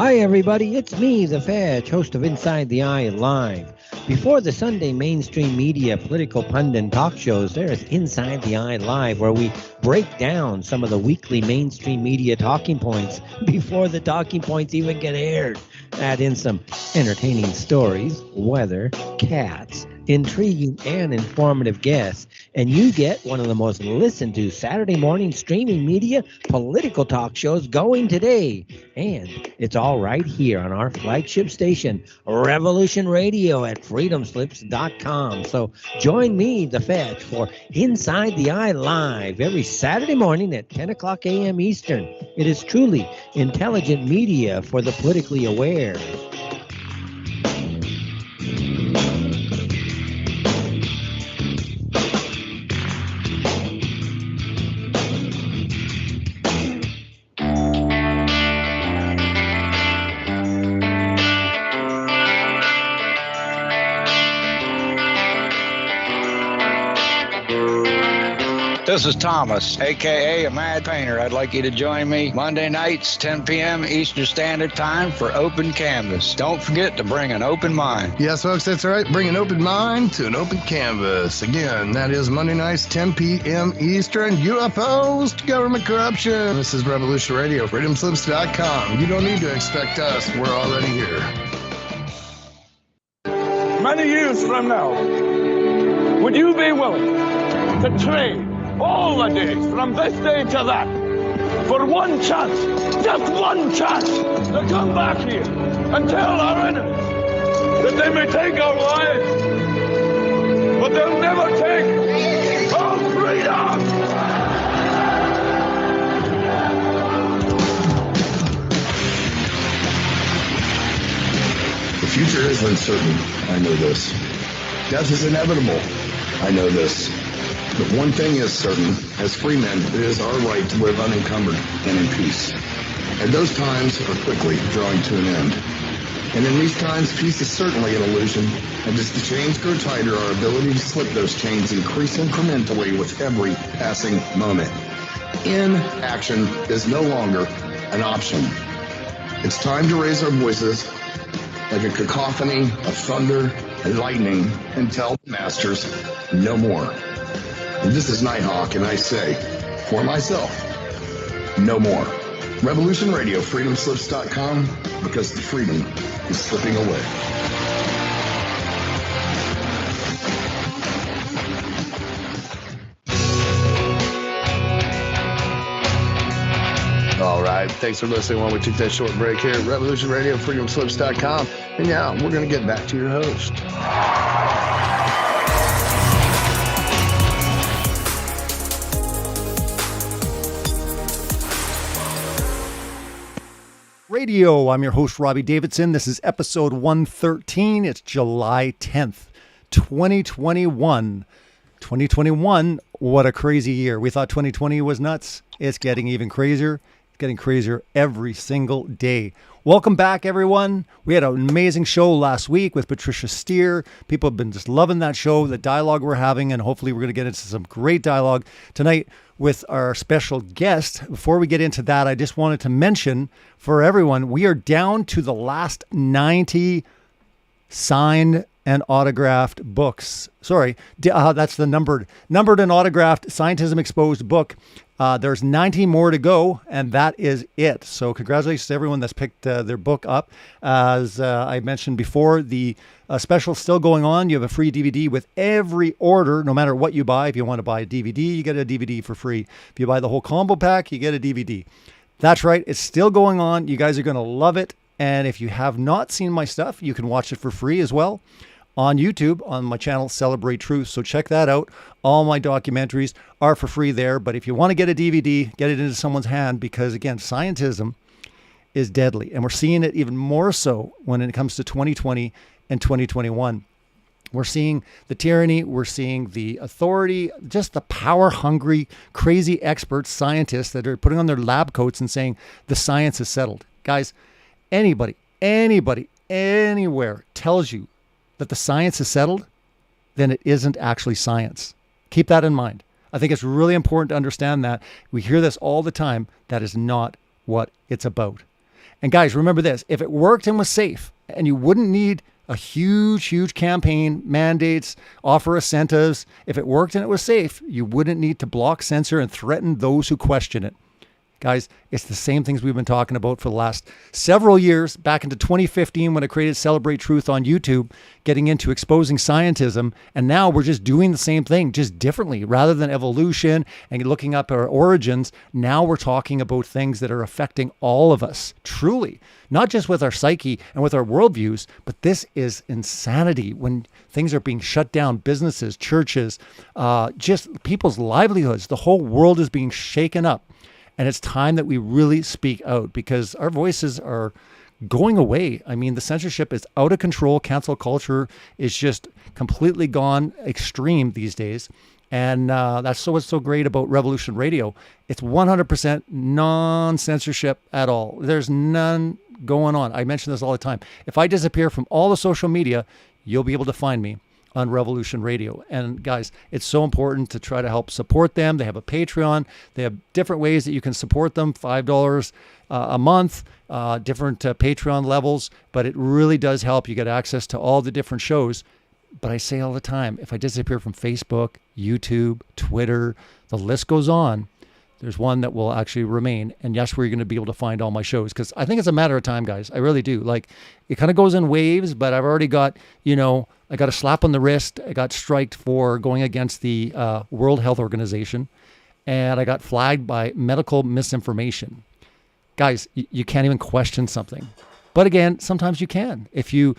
Hi, everybody. It's me, the Fetch, host of Inside the Eye Live. Before the Sunday mainstream media political pundit talk shows, there is Inside the Eye Live, where we break down some of the weekly mainstream media talking points before the talking points even get aired. Add in some entertaining stories, weather, cats, intriguing and informative guests, and you get one of the most listened to Saturday morning streaming media political talk shows going today. And it's all right here on our flagship station, Revolution Radio at freedomslips.com. So join me, the Fetch, for Inside the Eye Live every Saturday morning at 10 o'clock a.m. Eastern. It is truly intelligent media for the politically aware. This is Thomas, a.k.a. a Mad Painter. I'd like you to join me Monday nights, 10 p.m. Eastern Standard Time for Open Canvas. Don't forget to bring an open mind. Yes, folks, that's right. Bring an open mind to an open canvas. Again, that is Monday nights, 10 p.m. Eastern. UFOs to government corruption. This is Revolution Radio, freedomslips.com. You don't need to expect us. We're already here. Many years from now, would you be willing to trade all the days from this day to that for one chance, just one chance, to come back here and tell our enemies that they may take our lives, but they'll never take our freedom? The future is uncertain. I know this. Death is inevitable. I know this. But one thing is certain, as free men, it is our right to live unencumbered and in peace. And those times are quickly drawing to an end. And in these times, peace is certainly an illusion. And as the chains grow tighter, our ability to slip those chains increase incrementally with every passing moment. Inaction is no longer an option. It's time to raise our voices like a cacophony of thunder and lightning and tell the masters no more. And this is Nighthawk, and I say, for myself, no more. Revolution Radio, freedomslips.com, because the freedom is slipping away. All right, thanks for listening while we took that short break here at Revolution Radio, freedomslips.com. And now we're going to get back to your host. Radio. I'm your host, Robbie Davidson. This is episode 113. It's July 10th, 2021. 2021, what a crazy year. We thought 2020 was nuts. It's getting even crazier. It's getting crazier every single day. Welcome back, everyone. We had an amazing show last week with Patricia Steer. People have been just loving that show, the dialogue we're having, and hopefully we're going to get into some great dialogue tonight with our special guest. Before we get into that, I just wanted to mention for everyone, we are down to the last 90 signed and autographed books. Sorry, that's the numbered and autographed Scientism Exposed book. There's 90 more to go, and that is it. So congratulations to everyone that's picked their book up. As I mentioned before, the special's still going on. You have a free DVD with every order, no matter what you buy. If you want to buy a DVD, you get a DVD for free. If you buy the whole combo pack, you get a DVD. That's right. It's still going on. You guys are going to love it. And if you have not seen my stuff, you can watch it for free as well on YouTube, on my channel, Celebrate Truth. So check that out. All my documentaries are for free there. But if you want to get a DVD, get it into someone's hand, because again, scientism is deadly. And we're seeing it even more so when it comes to 2020 and 2021. We're seeing the tyranny, we're seeing the authority, just the power-hungry, crazy experts, scientists that are putting on their lab coats and saying the science is settled. Guys, anybody, anywhere tells you that the science is settled, then it isn't actually science. Keep that in mind. I think it's really important to understand that. We hear this all the time. That is not what it's about. And guys, remember this, if it worked and was safe, and you wouldn't need a huge campaign, mandates, offer incentives. If it worked and it was safe, you wouldn't need to block, censor, and threaten those who question it. Guys, it's the same things we've been talking about for the last several years, back into 2015 when I created Celebrate Truth on YouTube, getting into exposing scientism. And now we're just doing the same thing, just differently. Rather than evolution and looking up our origins, now we're talking about things that are affecting all of us, truly. Not just with our psyche and with our worldviews, but this is insanity when things are being shut down, businesses, churches, just people's livelihoods. The whole world is being shaken up. And it's time that we really speak out because our voices are going away. I mean, the censorship is out of control. Cancel culture is just completely gone extreme these days. And that's what's so great about Revolution Radio. It's 100% non-censorship at all. There's none going on. I mention this all the time. If I disappear from all the social media, you'll be able to find me on Revolution Radio. And guys, it's so important to try to help support them. They have a Patreon. They have different ways that you can support them, $5 a month, different Patreon levels, but it really does help. You get access to all the different shows. But I say all the time, if I disappear from Facebook, YouTube, Twitter, the list goes on, there's one that will actually remain. And that's where you're going to be able to find all my shows. Because I think it's a matter of time, guys. I really do. Like, it kind of goes in waves, but I've already got, I got a slap on the wrist. I got striked for going against the World Health Organization. And I got flagged by medical misinformation. Guys, you can't even question something. But again, sometimes you can. If you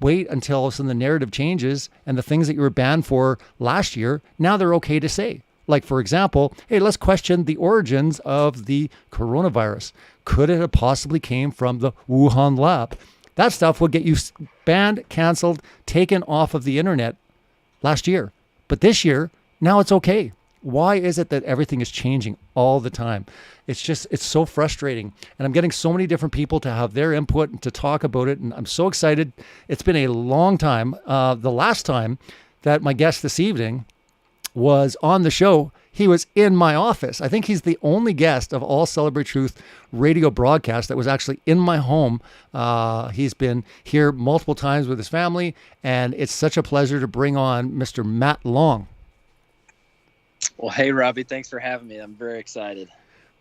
wait until all of a sudden the narrative changes and the things that you were banned for last year, now they're okay to say. Like, for example, hey, let's question the origins of the coronavirus. Could it have possibly came from the Wuhan lab? That stuff would get you banned, canceled, taken off of the internet last year. But this year, now it's okay. Why is it that everything is changing all the time? It's so frustrating. And I'm getting so many different people to have their input and to talk about it. And I'm so excited. It's been a long time. The last time that my guest this evening was on the show, he was in my office. I think he's the only guest of all Celebrate Truth radio broadcasts that was actually in my home. He's been here multiple times with his family, and it's such a pleasure to bring on Mr. Matt Long. Well, hey, Robbie, thanks for having me. I'm very excited.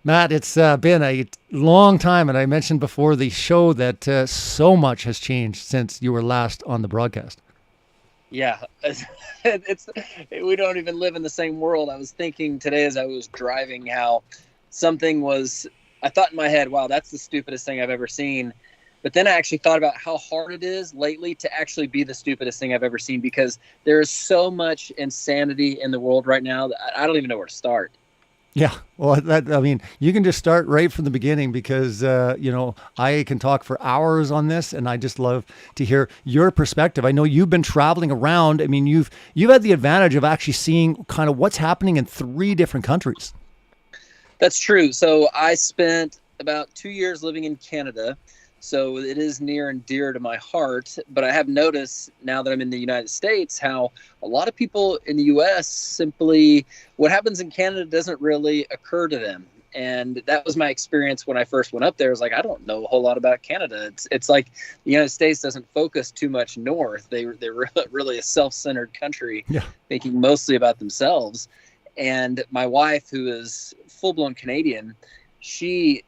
Matt, it's been a long time, and I mentioned before the show that so much has changed since you were last on the broadcast. Yeah, we don't even live in the same world. I was thinking today as I was driving how I thought in my head, wow, that's the stupidest thing I've ever seen. But then I actually thought about how hard it is lately to actually be the stupidest thing I've ever seen, because there is so much insanity in the world right now that I don't even know where to start. Yeah, well, you can just start right from the beginning because, I can talk for hours on this, and I just love to hear your perspective. I know you've been traveling around. I mean, you've had the advantage of actually seeing kind of what's happening in 3 different countries. That's true. So I spent about 2 years living in Canada. So it is near and dear to my heart. But I have noticed now that I'm in the United States how a lot of people in the U.S. simply, what happens in Canada doesn't really occur to them. And that was my experience when I first went up there. I was like, I don't know a whole lot about Canada. It's like the United States doesn't focus too much north. They're really a self-centered country, thinking mostly about themselves. And my wife, who is full-blown Canadian, she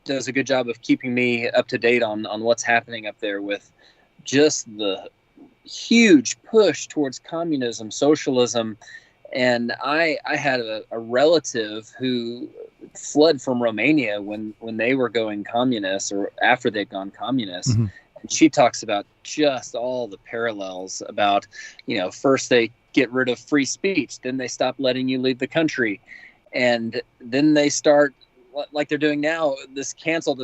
does a good job of keeping me up to date on what's happening up there with just the huge push towards communism, socialism. And I had a relative who fled from Romania when they were going communist, or after they'd gone communist. Mm-hmm. And she talks about just all the parallels about, first they get rid of free speech, then they stop letting you leave the country. And then they start, like they're doing now, this cancel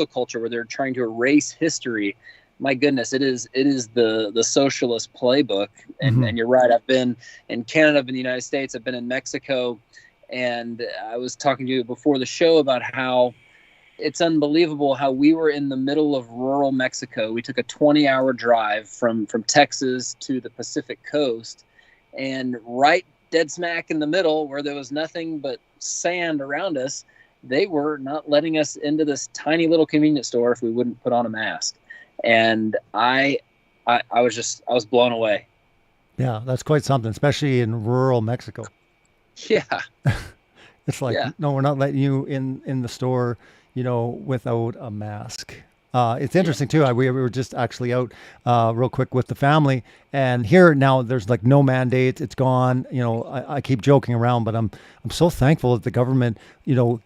culture where they're trying to erase history. My goodness, it is the socialist playbook. And you're right. I've been in Canada, I've been in the United States, I've been in Mexico, and I was talking to you before the show about how it's unbelievable how we were in the middle of rural Mexico. We took a 20-hour drive from Texas to the Pacific coast, and right dead smack in the middle where there was nothing but sand around us, they were not letting us into this tiny little convenience store if we wouldn't put on a mask. And I was blown away. Yeah, that's quite something, especially in rural Mexico. Yeah. It's like, no, we're not letting you in the store, without a mask. It's interesting too. We were just actually out real quick with the family, and here now there's like no mandates. It's gone. I keep joking around, but I'm so thankful that the government,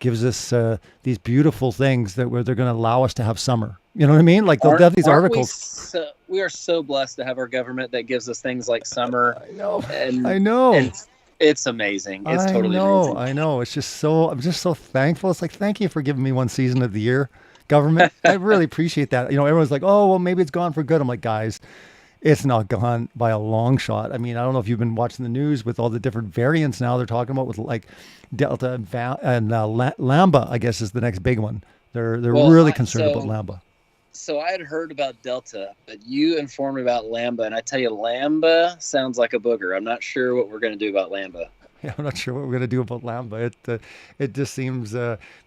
gives us these beautiful things where they're going to allow us to have summer. You know what I mean? Like they'll have these articles. We are so blessed to have our government that gives us things like summer. I know. And it's amazing. It's totally amazing. I know. I'm just so thankful. It's like, thank you for giving me one season of the year, government. I really appreciate that. Everyone's like, oh, well, maybe it's gone for good. I'm like, guys, it's not gone by a long shot. I mean, I don't know if you've been watching the news with all the different variants now they're talking about with like Delta and Lambda, I guess is the next big one. They're really concerned about Lambda. So I had heard about Delta, but you informed me about Lambda, and I tell you, Lambda sounds like a booger. I'm not sure what we're going to do about Lambda. Yeah, I'm not sure what we're going to do about Lambda. It just seems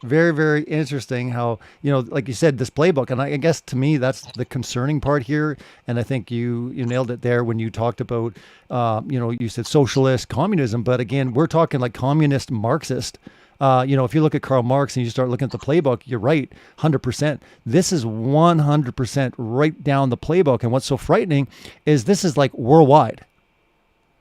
very, very interesting how, like you said, this playbook. And I guess to me, that's the concerning part here. And I think you nailed it there when you talked about, you said socialist, communism. But again, we're talking like communist, Marxist. If you look at Karl Marx and you start looking at the playbook, you're right, 100%. This is 100% right down the playbook. And what's so frightening is this is like worldwide.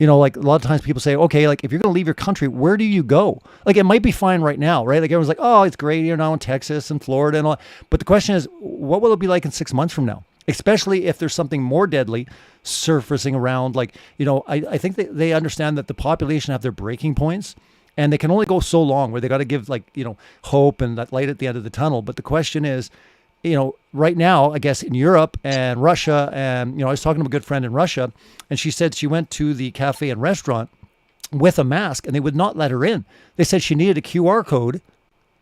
Like a lot of times people say, okay, like if you're going to leave your country, where do you go? Like it might be fine right now, right? Like everyone's like, oh, it's great here now in Texas and Florida and all. But the question is, what will it be like in 6 months from now? Especially if there's something more deadly surfacing around. Like, I think they understand that the population have their breaking points. And they can only go so long where they got to give hope and that light at the end of the tunnel. But the question is, right now, I guess in Europe and Russia, and, I was talking to a good friend in Russia, and she said she went to the cafe and restaurant with a mask and they would not let her in. They said she needed a QR code.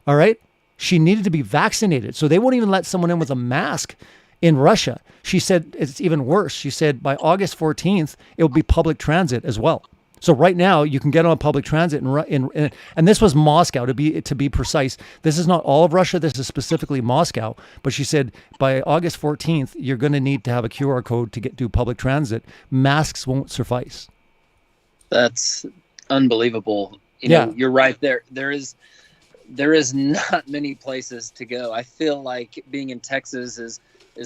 All right. She needed to be vaccinated. So they won't even let someone in with a mask in Russia. She said it's even worse. She said by August 14th, it will be public transit as well. So right now you can get on public transit and this was Moscow to be precise. This is not all of Russia. This is specifically Moscow. But she said by August 14th, you're going to need to have a QR code to do public transit. Masks won't suffice. That's unbelievable. You're right there. There is not many places to go. I feel like being in Texas is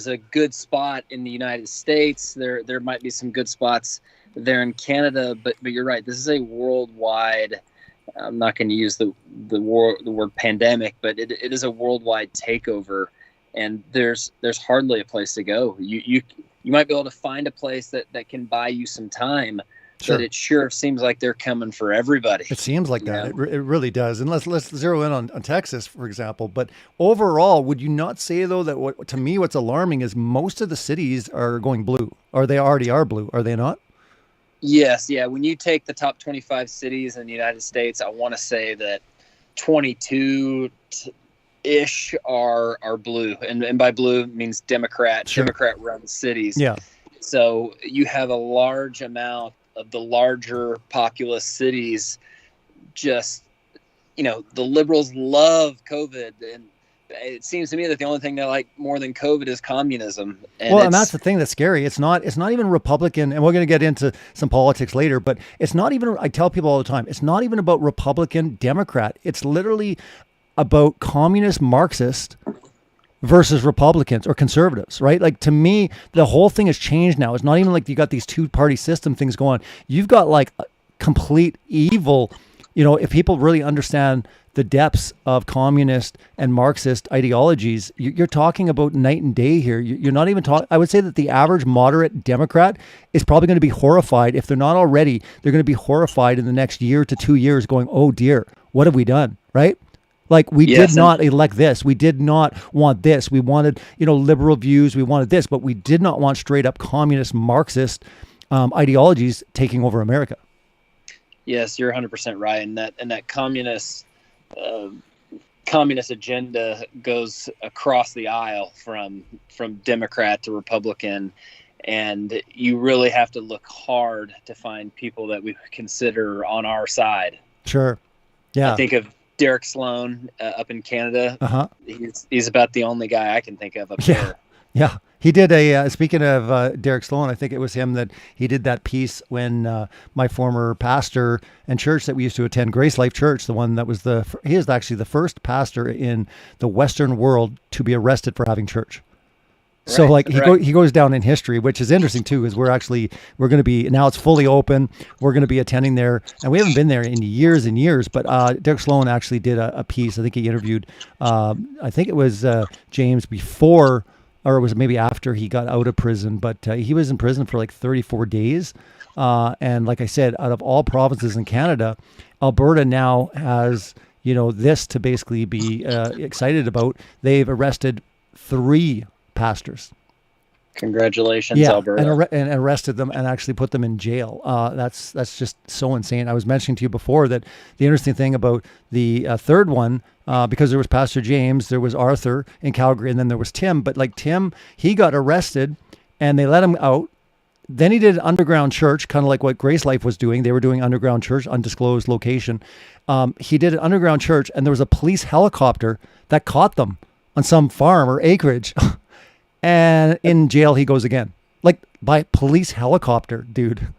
a good spot in the United States. There might be some good spots there in Canada, but you're right. This is a worldwide. I'm not going to use the word pandemic, but it is a worldwide takeover, and there's hardly a place to go. You might be able to find a place that can buy you some time, sure. But it sure seems like they're coming for everybody. It seems like that. It really does. And let's zero in on Texas, for example. But overall, would you not say though that what's alarming is most of the cities are going blue, or they already are blue, are they not? Yes, yeah. When you take the top 25 cities in the United States, I want to say that 22-ish are blue, and by blue means Democrat. Sure. Democrat-run cities. Yeah. So you have a large amount of the larger populous cities. Just the liberals love COVID, and it seems to me that the only thing they like more than COVID is communism. And that's the thing that's scary. It's not even Republican, and we're going to get into some politics later, but it's not even, I tell people all the time, it's not even about Republican, Democrat. It's literally about communist, Marxist versus Republicans or conservatives, right? Like to me, the whole thing has changed now. It's not even like you got these two-party system things going on. You've got like complete evil, if people really understand the depths of communist and Marxist ideologies, you're talking about night and day here. You're not even talking. I would say that the average moderate Democrat is probably going to be horrified. If they're not already, they're going to be horrified in the next year to 2 years going, oh dear, what have we done? Right? Like we did not elect this. We did not want this. We wanted, liberal views. We wanted this, but we did not want straight up communist Marxist ideologies taking over America. Yes, you're 100% right. And that communist agenda goes across the aisle from Democrat to Republican, and you really have to look hard to find people that we consider on our side. Sure. Yeah. I think of Derek Sloan up in Canada. Uh-huh. He's about the only guy I can think of up there. Yeah. He did speaking of Derek Sloan, I think it was him that he did that piece when my former pastor and church that we used to attend, Grace Life Church, the one that was he is actually the first pastor in the Western world to be arrested for having church. So like he goes down in history, which is interesting too, because we're going to be, now it's fully open. We're going to be attending there, and we haven't been there in years and years, but Derek Sloan actually did a piece. I think he interviewed, I think it was James before, or it was maybe after he got out of prison, but he was in prison for like 34 days. And like I said, out of all provinces in Canada, Alberta now has, this to basically be excited about. They've arrested 3 pastors. Congratulations, Alberta. And arrested them and actually put them in jail. That's just so insane. I was mentioning to you before that the interesting thing about the third one, because there was Pastor James, there was Arthur in Calgary, and then there was Tim. But like Tim, he got arrested and they let him out. Then he did an underground church, kind of like what Grace Life was doing. They were doing underground church, undisclosed location. He did an underground church, and there was a police helicopter that caught them on some farm or acreage. And in jail he goes again, like by police helicopter, dude,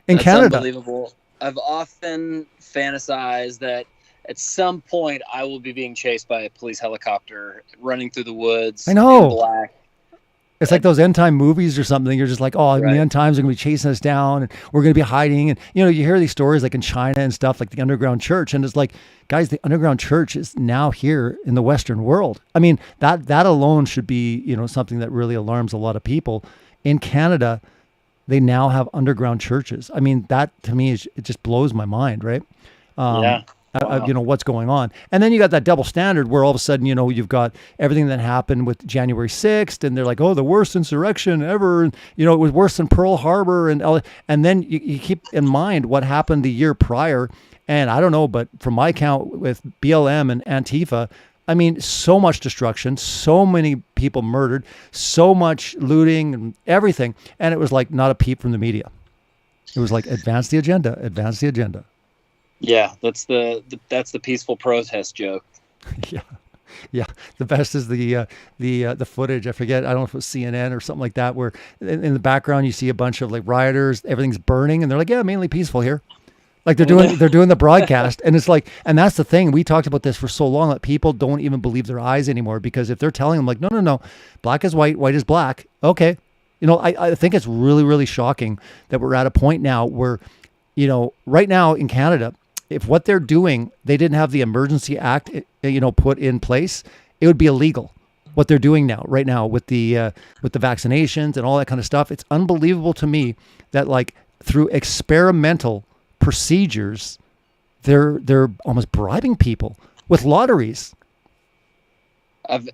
in Canada. Unbelievable. I've often fantasized that at some point I will be being chased by a police helicopter running through the woods. I know. In black. It's like those end time movies or something. You're just like, oh, the end times are going to be chasing us down and we're going to be hiding. And, you hear these stories like in China and stuff, like the underground church. And it's like, guys, the underground church is now here in the Western world. I mean, that alone should be, something that really alarms a lot of people. In Canada, they now have underground churches. I mean, that to me, it just blows my mind, right? Wow. What's going on. And then you got that double standard where all of a sudden, you've got everything that happened with January 6th and they're like, oh, the worst insurrection ever. And, it was worse than Pearl Harbor. And then you keep in mind what happened the year prior. And I don't know, but from my count with BLM and Antifa, I mean, so much destruction, so many people murdered, so much looting and everything. And it was like not a peep from the media. It was like advance the agenda, advance the agenda. Yeah, that's the peaceful protest joke. Yeah. The best is the footage. I forget. I don't know if it was CNN or something like that, where in the background you see a bunch of like rioters. Everything's burning, and they're like, "Yeah, mainly peaceful here." Like they're doing the broadcast, and it's like, and that's the thing. We talked about this for so long that people don't even believe their eyes anymore, because if they're telling them like, no, black is white, white is black. Okay, I think it's really, really shocking that we're at a point now where, right now in Canada, if what they're doing, they didn't have the Emergency Act, put in place, it would be illegal. What they're doing right now with the vaccinations and all that kind of stuff, it's unbelievable to me that like through experimental procedures, they're almost bribing people with lotteries. I've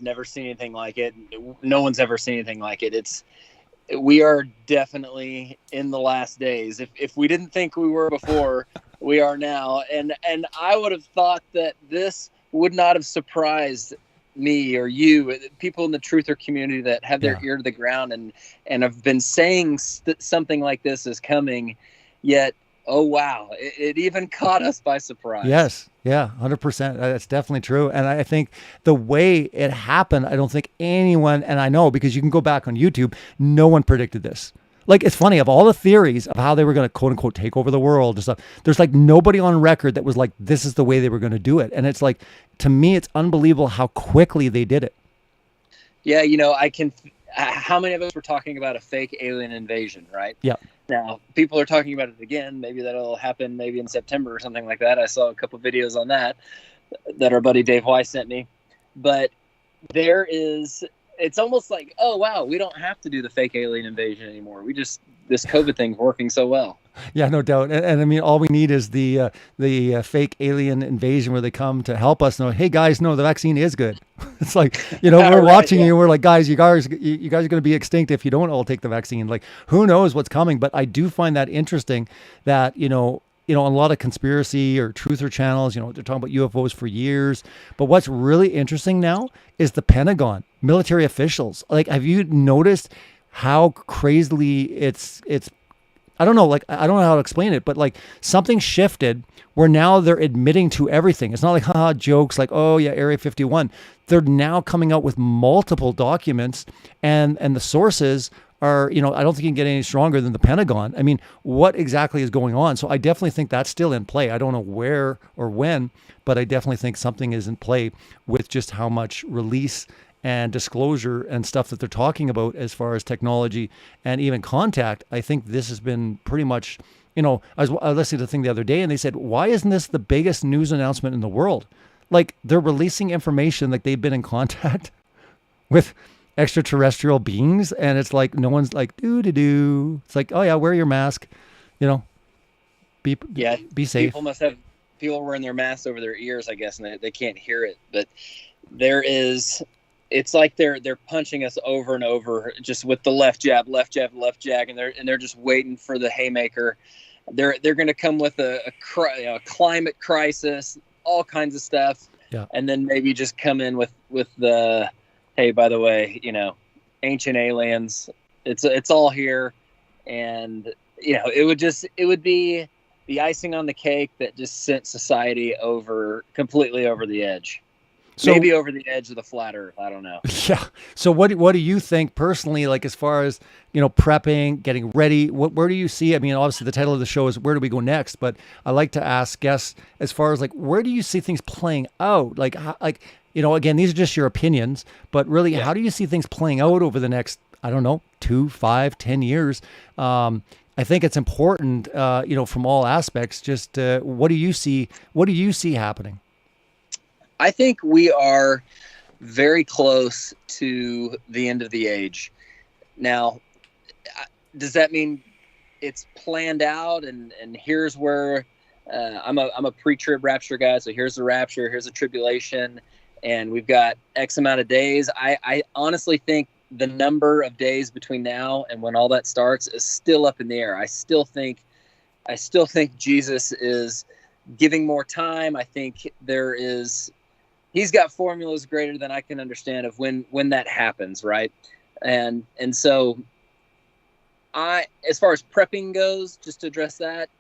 never seen anything like it. No one's ever seen anything like it. We are definitely in the last days. If we didn't think we were before, we are now. And I would have thought that this would not have surprised me or you, people in the truther community that have their ear to the ground and have been saying something like this is coming. Yet, oh wow, it even caught us by surprise. Yes. Yeah, 100%. That's definitely true. And I think the way it happened, I don't think anyone, and I know because you can go back on YouTube, no one predicted this. Like, it's funny, of all the theories of how they were going to quote unquote take over the world and stuff, there's like nobody on record that was like, this is the way they were going to do it. And it's like, to me, it's unbelievable how quickly they did it. Yeah, how many of us were talking about a fake alien invasion, right? Yeah. Now, people are talking about it again. Maybe that'll happen maybe in September or something like that. I saw a couple videos on that our buddy Dave Weiss sent me. But it's almost like, oh, wow, we don't have to do the fake alien invasion anymore. This COVID thing's working so well. Yeah, no doubt. And I mean, all we need is the fake alien invasion where they come to help us know, hey, guys, no, the vaccine is good. It's like, we're watching you. We're like, guys, you guys are going to be extinct if you don't all take the vaccine. Like, who knows what's coming? But I do find that interesting that, a lot of conspiracy or truther channels, they're talking about UFOs for years. But what's really interesting now is the Pentagon, military officials. Like, have you noticed how crazily it's I don't know, like, I don't know how to explain it, but like something shifted where now they're admitting to everything. It's not like, haha, jokes like, oh yeah, Area 51. They're now coming out with multiple documents, and the sources are, you know, I don't think you can get any stronger than the Pentagon. I mean, what exactly is going on? So I definitely think that's still in play. I don't know where or when, but I definitely think something is in play with just how much release and disclosure and stuff that they're talking about as far as technology and even contact. I think this has been pretty much, you know, I was listening to the thing the other day, and they said, why isn't this the biggest news announcement in the world? Like, they're releasing information like they've been in contact with extraterrestrial beings, and it's like no one's like do. It's like, oh yeah, wear your mask, you know, be safe. People wearing their masks over their ears, I guess, and they can't hear it. But it's like they're punching us over and over, just with the left jab, and they're just waiting for the haymaker. They're going to come with a climate crisis, all kinds of stuff, and then maybe just come in with the, hey, by the way, you know, ancient aliens, it's all here, and you know, it would be the icing on the cake that just sent society completely over the edge. So, maybe over the edge of the flat Earth. I don't know. Yeah. So what do you think personally, like as far as, you know, prepping, getting ready, where do you see, I mean, obviously the title of the show is Where Do We Go Next? But I like to ask guests as far as like, where do you see things playing out? Like, you know, again, these are just your opinions, but really, how do you see things playing out over the next, I don't know, 2, 5, 10 years? I think it's important, you know, from all aspects. Just what do you see happening? I think we are very close to the end of the age. Now, does that mean it's planned out? And here's where I'm a pre-trib rapture guy. So here's the rapture, here's the tribulation, and we've got X amount of days. I honestly think the number of days between now and when all that starts is still up in the air. I still think Jesus is giving more time. I think he's got formulas greater than I can understand of when that happens, right? And so as far as prepping goes, just to address that,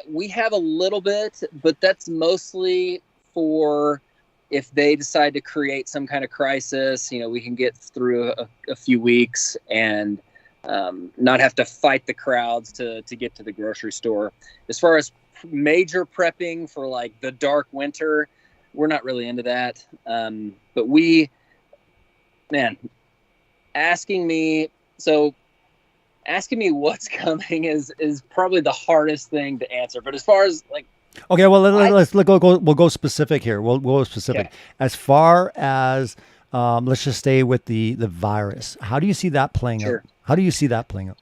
we have a little bit, but that's mostly for if they decide to create some kind of crisis. You know, we can get through a few weeks and not have to fight the crowds to get to the grocery store. As far as major prepping for like the dark winter, we're not really into that. But asking me what's coming is probably the hardest thing to answer. But as far as like, okay, well, we'll go specific here. We'll go specific. Okay. As far as, let's just stay with the virus. How do you see that playing out? How do you see that playing out?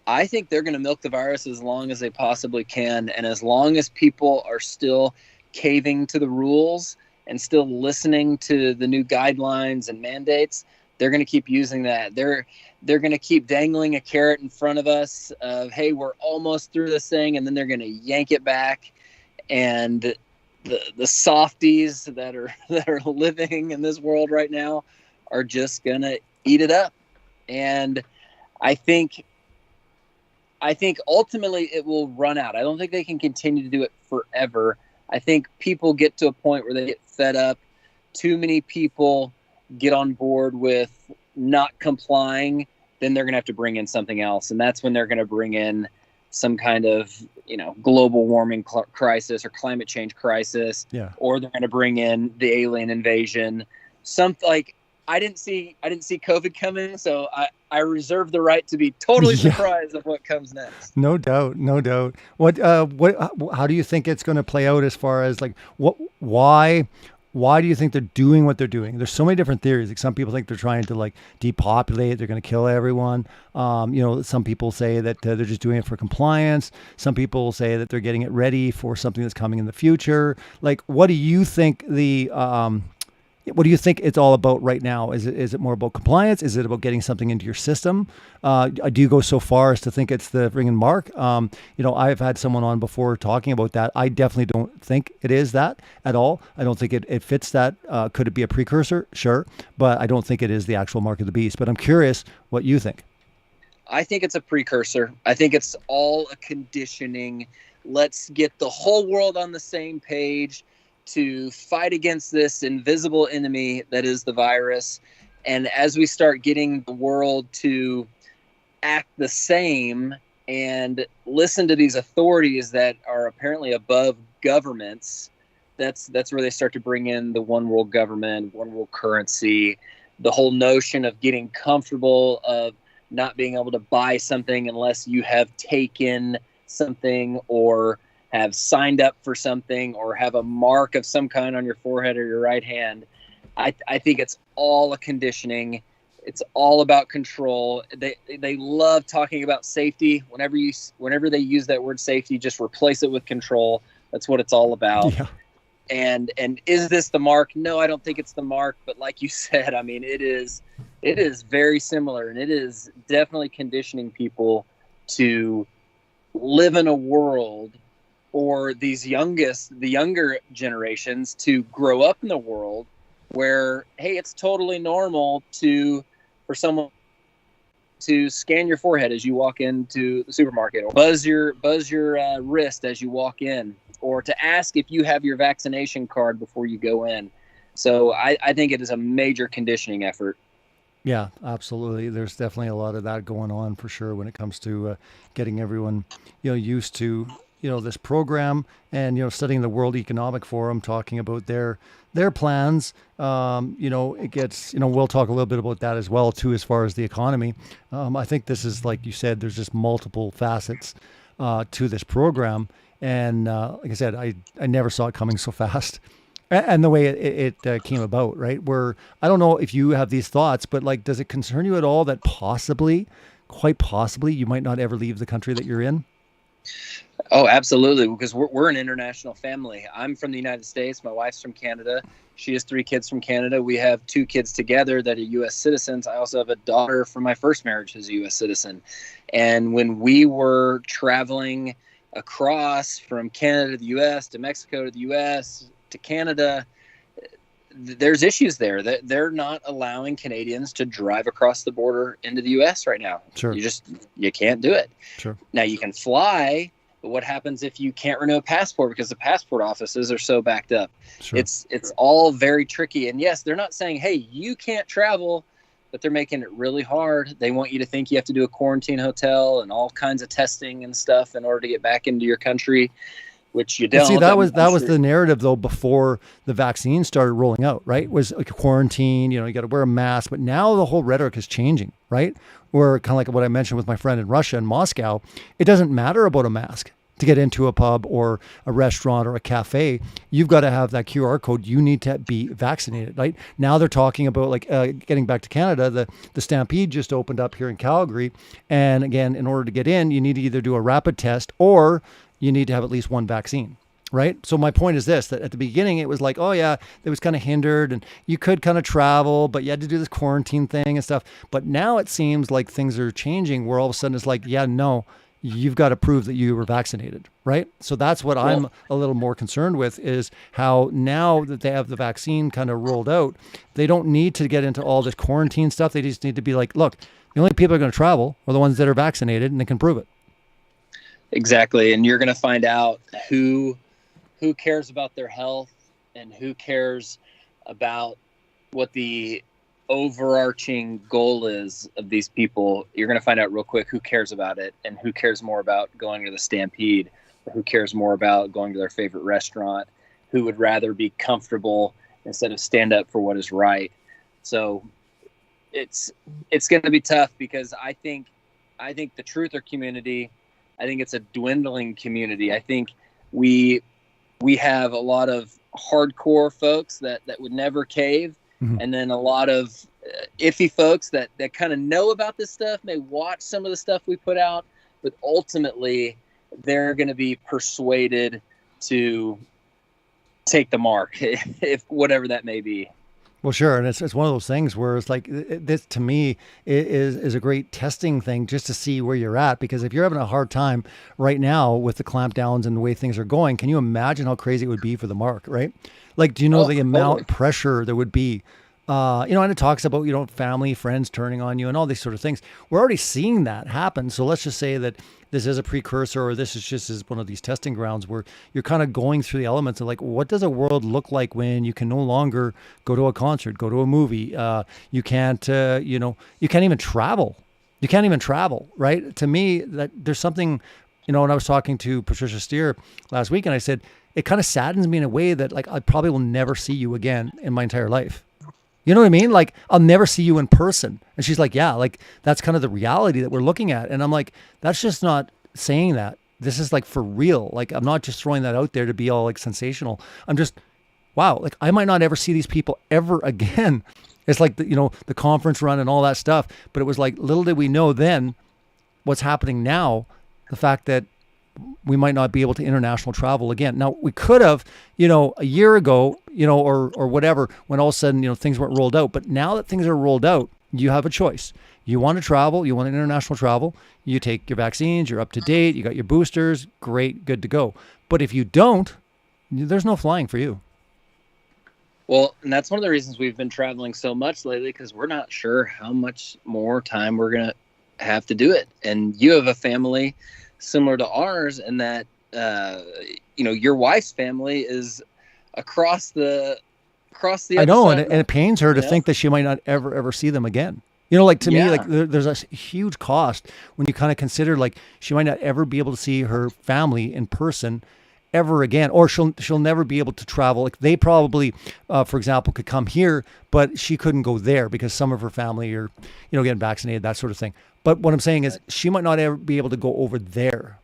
I think they're going to milk the virus as long as they possibly can. And as long as people are still caving to the rules and still listening to the new guidelines and mandates, they're going to keep using that. They're going to keep dangling a carrot in front of us of, hey, we're almost through this thing, and then they're going to yank it back, and the softies that are living in this world right now are just going to eat it up. And I think ultimately it will run out. I don't think they can continue to do it forever. I think people get to a point where they get fed up. Too many people get on board with not complying. Then they're going to have to bring in something else. And that's when they're going to bring in some kind of, you know, global warming crisis or climate change crisis. Yeah. Or they're going to bring in the alien invasion. I didn't see COVID coming, so I reserve the right to be totally surprised of what comes next. No doubt. How do you think it's going to play out as far as like why do you think they're doing what they're doing? There's so many different theories. Like some people think they're trying to like depopulate, they're going to kill everyone. You know, some people say that they're just doing it for compliance. Some people say that they're getting it ready for something that's coming in the future. Like, what do you think what do you think it's all about right now? Is it more about compliance? Is it about getting something into your system? Do you go so far as to think it's the ring and mark? You know, I've had someone on before talking about that. I definitely don't think it is that at all. I don't think it fits that. Could it be a precursor? Sure. But I don't think it is the actual mark of the beast. But I'm curious what you think. I think it's a precursor. I think it's all a conditioning. Let's get the whole world on the same page to fight against this invisible enemy that is the virus. And as we start getting the world to act the same and listen to these authorities that are apparently above governments, that's where they start to bring in the one world government, one world currency, the whole notion of getting comfortable of not being able to buy something unless you have taken something or have signed up for something or have a mark of some kind on your forehead or your right hand. I think it's all a conditioning. It's all about control. They love talking about safety. Whenever they use that word safety, just replace it with control. That's what it's all about. Yeah. And is this the mark? No, I don't think it's the mark. But like you said, I mean, it is very similar, and it is definitely conditioning people to live in a world, or the younger generations to grow up in the world where, hey, it's totally normal for someone to scan your forehead as you walk into the supermarket, or buzz your wrist as you walk in, or to ask if you have your vaccination card before you go in. So I think it is a major conditioning effort. Yeah, absolutely. There's definitely a lot of that going on for sure when it comes to getting everyone, used to, this program, and, studying the World Economic Forum, talking about their plans. It gets, we'll talk a little bit about that as well too, as far as the economy. I think this is, like you said, there's just multiple facets to this program. And like I said, I never saw it coming so fast. And the way it came about, right? Where I don't know if you have these thoughts, but like, does it concern you at all that quite possibly, you might not ever leave the country that you're in? Oh, absolutely. Because we're an international family. I'm from the United States. My wife's from Canada. She has 3 kids from Canada. We have 2 kids together that are U.S. citizens. I also have a daughter from my first marriage who's a U.S. citizen. And when we were traveling across from Canada to the U.S., to Mexico to the U.S., to Canada, there's issues there that they're not allowing Canadians to drive across the border into the U.S. right now. Sure. You can't do it. Sure. Now you can fly, but what happens if you can't renew a passport because the passport offices are so backed up? Sure. It's all very tricky. And yes, they're not saying, hey, you can't travel, but they're making it really hard. They want you to think you have to do a quarantine hotel and all kinds of testing and stuff in order to get back into your country, which you don't. See, that was the narrative though before the vaccine started rolling out, right? Was like a quarantine, you got to wear a mask. But now the whole rhetoric is changing, right? Where kind of like what I mentioned with my friend in Russia and Moscow, it doesn't matter about a mask to get into a pub or a restaurant or a cafe. You've got to have that QR code. You need to be vaccinated, right? Now they're talking about like getting back to Canada. The Stampede just opened up here in Calgary. And again, in order to get in, you need to either do a rapid test or you need to have at least 1 vaccine, right? So my point is this, that at the beginning, it was like, oh yeah, it was kind of hindered and you could kind of travel, but you had to do this quarantine thing and stuff. But now it seems like things are changing where all of a sudden it's like, yeah, no, you've got to prove that you were vaccinated, right? So that's what I'm a little more concerned with, is how now that they have the vaccine kind of rolled out, they don't need to get into all this quarantine stuff. They just need to be like, look, the only people that are going to travel are the ones that are vaccinated and they can prove it. Exactly. And you're going to find out who cares about their health and who cares about what the overarching goal is of these people. You're going to find out real quick who cares about it and who cares more about going to the Stampede, or who cares more about going to their favorite restaurant, who would rather be comfortable instead of stand up for what is right. So it's going to be tough, because I think the truther community, I think it's a dwindling community. I think we have a lot of hardcore folks that would never cave. Mm-hmm. And then a lot of iffy folks that kind of know about this stuff, may watch some of the stuff we put out, but ultimately they're going to be persuaded to take the mark, if whatever that may be. Well, sure. And it's one of those things where it's like, this to me is a great testing thing just to see where you're at. Because if you're having a hard time right now with the clampdowns and the way things are going, can you imagine how crazy it would be for the mark, right? Like, do you know the amount of pressure there would be And it talks about, family, friends turning on you and all these sort of things. We're already seeing that happen. So let's just say that this is a precursor, or this is just as one of these testing grounds where you're kind of going through the elements of like, what does a world look like when you can no longer go to a concert, go to a movie? You can't, you can't even travel. You can't even travel, right? To me, that there's something, when I was talking to Patricia Steer last week, and I said, it kind of saddens me in a way that like, I probably will never see you again in my entire life. You know what I mean? Like, I'll never see you in person. And she's like, yeah, like that's kind of the reality that we're looking at. And I'm like, that's just not saying that. This is like for real. Like, I'm not just throwing that out there to be all like sensational. I'm just, wow, like I might not ever see these people ever again. It's like, the conference run and all that stuff. But it was like, little did we know then what's happening now, the fact that we might not be able to international travel again. Now, we could have, a year ago, or whatever, when all of a sudden, things weren't rolled out. But now that things are rolled out, you have a choice. You want to travel, you want international travel, you take your vaccines, you're up to date, you got your boosters, great, good to go. But if you don't, there's no flying for you. Well, and that's one of the reasons we've been traveling so much lately, because we're not sure how much more time we're going to have to do it. And you have a family similar to ours, and that your wife's family is across the I know, and it pains her to think that she might not ever see them again. To me, like there's a huge cost when you kind of consider like she might not ever be able to see her family in person ever again, or she'll never be able to travel. Like they probably, for example, could come here, but she couldn't go there because some of her family are, getting vaccinated, that sort of thing. But what I'm saying is she might not ever be able to go over there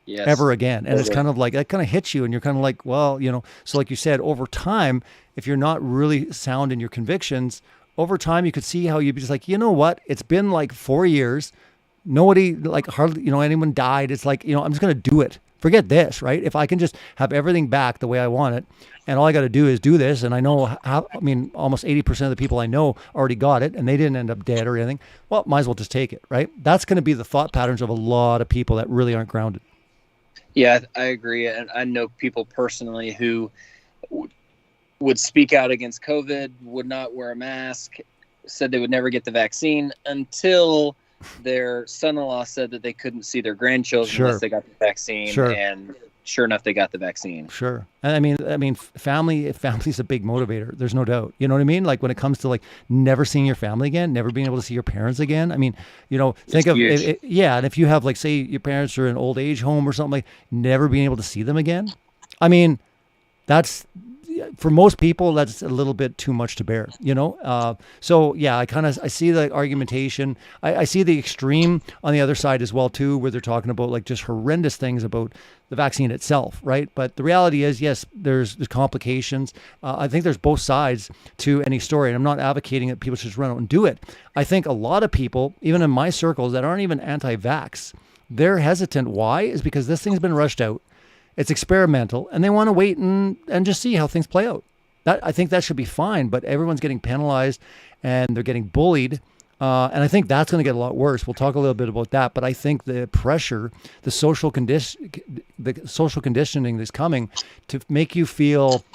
ever again. And it's kind of like, that kind of hits you and you're kind of like, well, so like you said, over time, if you're not really sound in your convictions, over time, you could see how you'd be just like, you know what? It's been like 4 years. Nobody, like hardly, anyone died. It's like, I'm just going to do it. Forget this, right? If I can just have everything back the way I want it, and all I got to do is do this, and I know how, almost 80% of the people I know already got it, and they didn't end up dead or anything. Well, might as well just take it, right? That's going to be the thought patterns of a lot of people that really aren't grounded. Yeah, I agree. And I know people personally who would speak out against COVID, would not wear a mask, said they would never get the vaccine until their son-in-law said that they couldn't see their grandchildren unless they got the vaccine. And sure enough, they got the vaccine. Sure. And I mean, family's a big motivator. There's no doubt. You know what I mean? Like when it comes to like never seeing your family again, never being able to see your parents again. I mean, think of it, and if you have like, say your parents are in an old age home or something, like never being able to see them again. I mean, that's, for most people, that's a little bit too much to bear, So yeah, I see the argumentation. I see the extreme on the other side as well too, where they're talking about like just horrendous things about the vaccine itself, right? But the reality is, yes, there's complications. I think there's both sides to any story, and I'm not advocating that people should just run out and do it. I think a lot of people, even in my circles, that aren't even anti-vax, they're hesitant. Why? Is because this thing's been rushed out. It's experimental, and they want to wait and just see how things play out. I think that should be fine, but everyone's getting penalized and they're getting bullied. And I think that's going to get a lot worse. We'll talk a little bit about that, but I think the pressure, the social conditioning that's coming to make you feel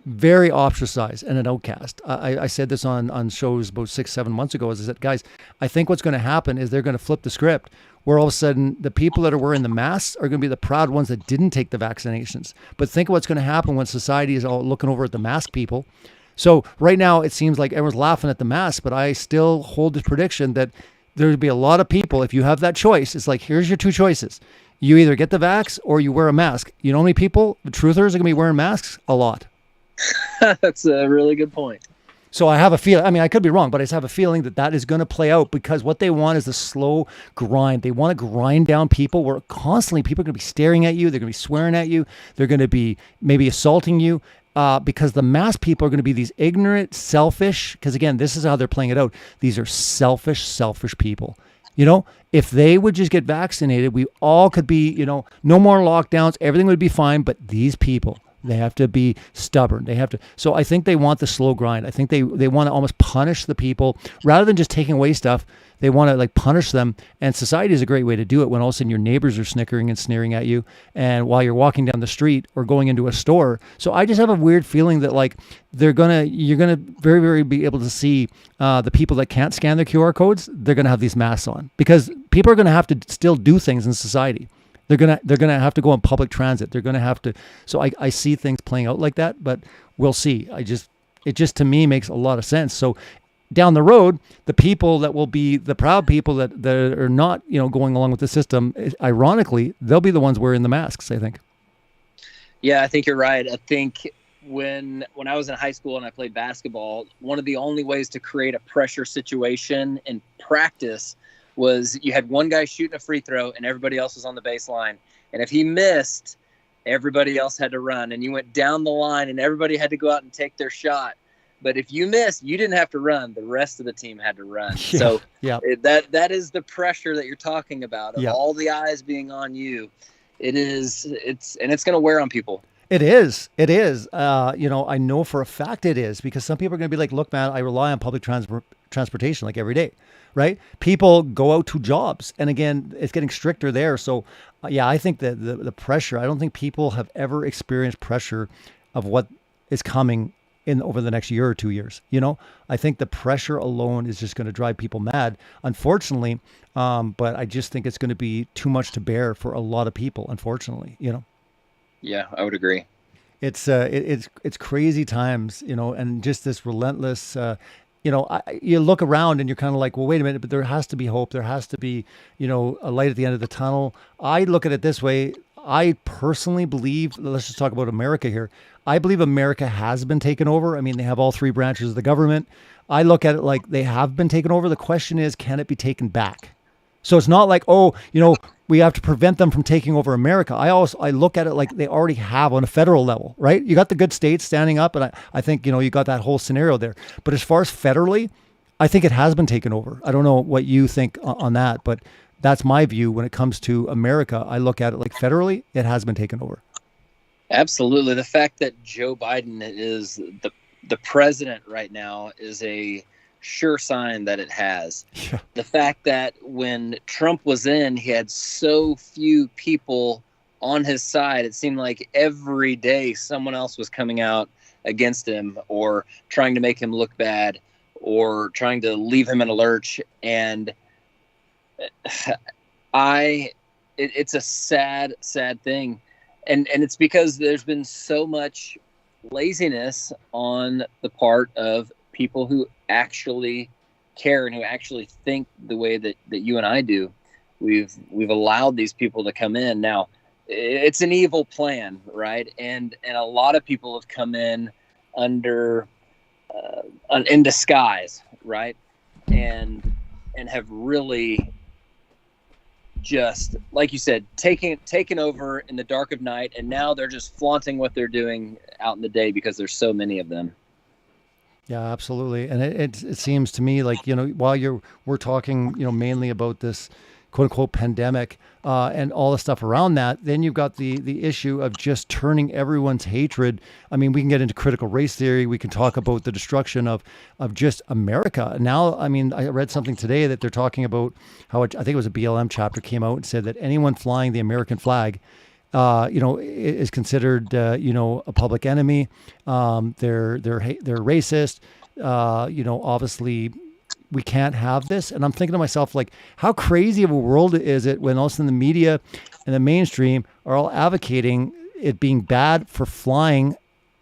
very ostracized and an outcast. I said this on shows about 6-7 months ago. As I said, guys, I think what's going to happen is they're going to flip the script, where all of a sudden the people that are wearing the masks are going to be the proud ones that didn't take the vaccinations. But think of what's going to happen when society is all looking over at the mask people. So right now it seems like everyone's laughing at the mask, but I still hold the prediction that there'll be a lot of people, if you have that choice, it's like, here's your two choices. You either get the vax or you wear a mask. You know how many people, the truthers, are going to be wearing masks? A lot. That's a really good point. So I have a feeling, I could be wrong, but I just have a feeling that is going to play out, because what they want is a slow grind. They want to grind down people where constantly people are going to be staring at you. They're going to be swearing at you. They're going to be maybe assaulting you, because the mass people are going to be these ignorant, selfish, because again, this is how they're playing it out. These are selfish people. If they would just get vaccinated, we all could be, no more lockdowns. Everything would be fine. But these people, They have to be stubborn. They have to. So I think they want the slow grind. I think they want to almost punish the people rather than just taking away stuff. They want to like punish them. And society is a great way to do it when all of a sudden your neighbors are snickering and sneering at you, and while you're walking down the street or going into a store. So I just have a weird feeling that like you're gonna very, very be able to see the people that can't scan their QR codes. They're gonna have these masks on because people are gonna have to still do things in society. They're gonna have to go on public transit. They're gonna have to. So I see things playing out like that, but we'll see. It just to me makes a lot of sense. So down the road, the people that will be the proud people that are not, going along with the system, ironically, they'll be the ones wearing the masks, I think. Yeah, I think you're right. I think when I was in high school and I played basketball, one of the only ways to create a pressure situation in practice was you had one guy shooting a free throw and everybody else was on the baseline. And if he missed, everybody else had to run. And you went down the line and everybody had to go out and take their shot. But if you missed, you didn't have to run. The rest of the team had to run. Yeah, so yeah. That is the pressure that you're talking about of Yeah. all the eyes being on you. It's going to wear on people. It is. It is. I know for a fact it is, because some people are going to be like, look, man, I rely on public transportation like every day, right? People go out to jobs. And again, it's getting stricter there. So, yeah, I think that the pressure, I don't think people have ever experienced pressure of what is coming in over the next year or 2 years. I think the pressure alone is just going to drive people mad, unfortunately. But I just think it's going to be too much to bear for a lot of people, unfortunately, Yeah, I would agree. It's crazy times, and just this relentless, you look around and you're kind of like, well, wait a minute, but there has to be hope. There has to be, a light at the end of the tunnel. I look at it this way. I personally believe, let's just talk about America here. I believe America has been taken over. I mean, they have all three branches of the government. I look at it like they have been taken over. The question is, can it be taken back? So it's not like, we have to prevent them from taking over America. I look at it like they already have on a federal level, right? You got the good states standing up, and I think, you got that whole scenario there. But as far as federally, I think it has been taken over. I don't know what you think on that, but that's my view when it comes to America. I look at it like federally, it has been taken over. Absolutely. The fact that Joe Biden is the president right now is a sure sign that it has. Yeah. The fact that when Trump was in, he had so few people on his side, it seemed like every day someone else was coming out against him or trying to make him look bad or trying to leave him in a lurch. And it's a sad thing. And it's because there's been so much laziness on the part of people who actually care and who actually think the way that you and I do. We've allowed these people to come in. Now, it's an evil plan, right? And a lot of people have come in under in disguise, right? And have really just, like you said, taken over in the dark of night, and now they're just flaunting what they're doing out in the day because there's so many of them. Yeah, absolutely. And it seems to me like, while we're talking, mainly about this quote unquote pandemic and all the stuff around that, then you've got the issue of just turning everyone's hatred. I mean, we can get into critical race theory. We can talk about the destruction of just America. Now, I mean, I read something today that they're talking about how I think it was a BLM chapter came out and said that anyone flying the American flag is considered, a public enemy. They're racist. Obviously we can't have this. And I'm thinking to myself, like, how crazy of a world is it when all of a sudden the media and the mainstream are all advocating it being bad for flying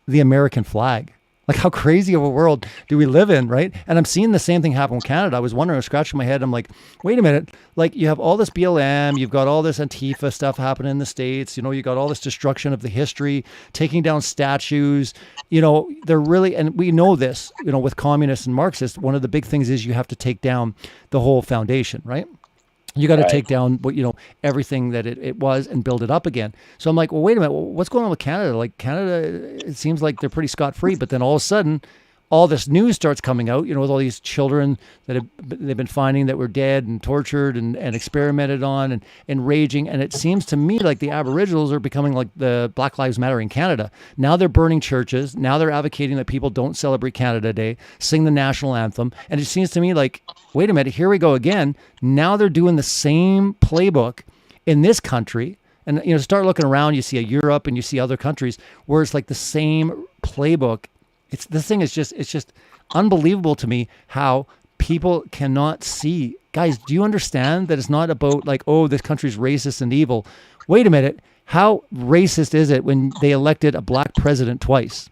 the American flag? Like, how crazy of a world do we live in, right? And I'm seeing the same thing happen in Canada. I was wondering, I was scratching my head. I'm like, wait a minute. Like, you have all this BLM, you've got all this Antifa stuff happening in the States. You got all this destruction of the history, taking down statues. They're really, and we know this, with communists and Marxists, one of the big things is you have to take down the whole foundation, right? You got to take down what, everything that it was and build it up again. So I'm like, well, wait a minute. What's going on with Canada? Like, Canada, it seems like they're pretty scot-free, but then all of a sudden, all this news starts coming out, with all these children that they've been finding that were dead and tortured and experimented on and raging. And it seems to me like the Aboriginals are becoming like the Black Lives Matter in Canada. Now they're burning churches. Now they're advocating that people don't celebrate Canada Day, sing the national anthem. And it seems to me like, wait a minute, here we go again. Now they're doing the same playbook in this country. And, start looking around, you see Europe and you see other countries where it's like the same playbook. This thing is just unbelievable to me how people cannot see. Guys, do you understand that it's not about like, oh, this country's racist and evil? Wait a minute. How racist is it when they elected a black president twice?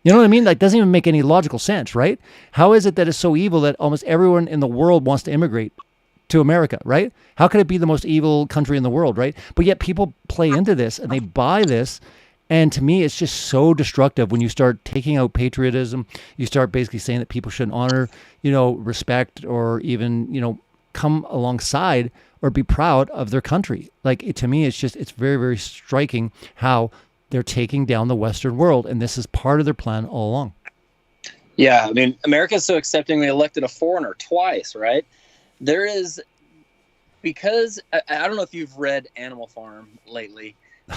You know what I mean? Like, doesn't even make any logical sense, right? How is it that it's so evil that almost everyone in the world wants to immigrate to America, right? How could it be the most evil country in the world, right? But yet people play into this and they buy this. And to me, it's just so destructive when you start taking out patriotism. You start basically saying that people shouldn't honor, respect or even, come alongside or be proud of their country. Like, to me, it's very, very striking how they're taking down the Western world. And this is part of their plan all along. Yeah. I mean, America's so accepting they elected a foreigner twice, right? There is, because I don't know if you've read Animal Farm lately,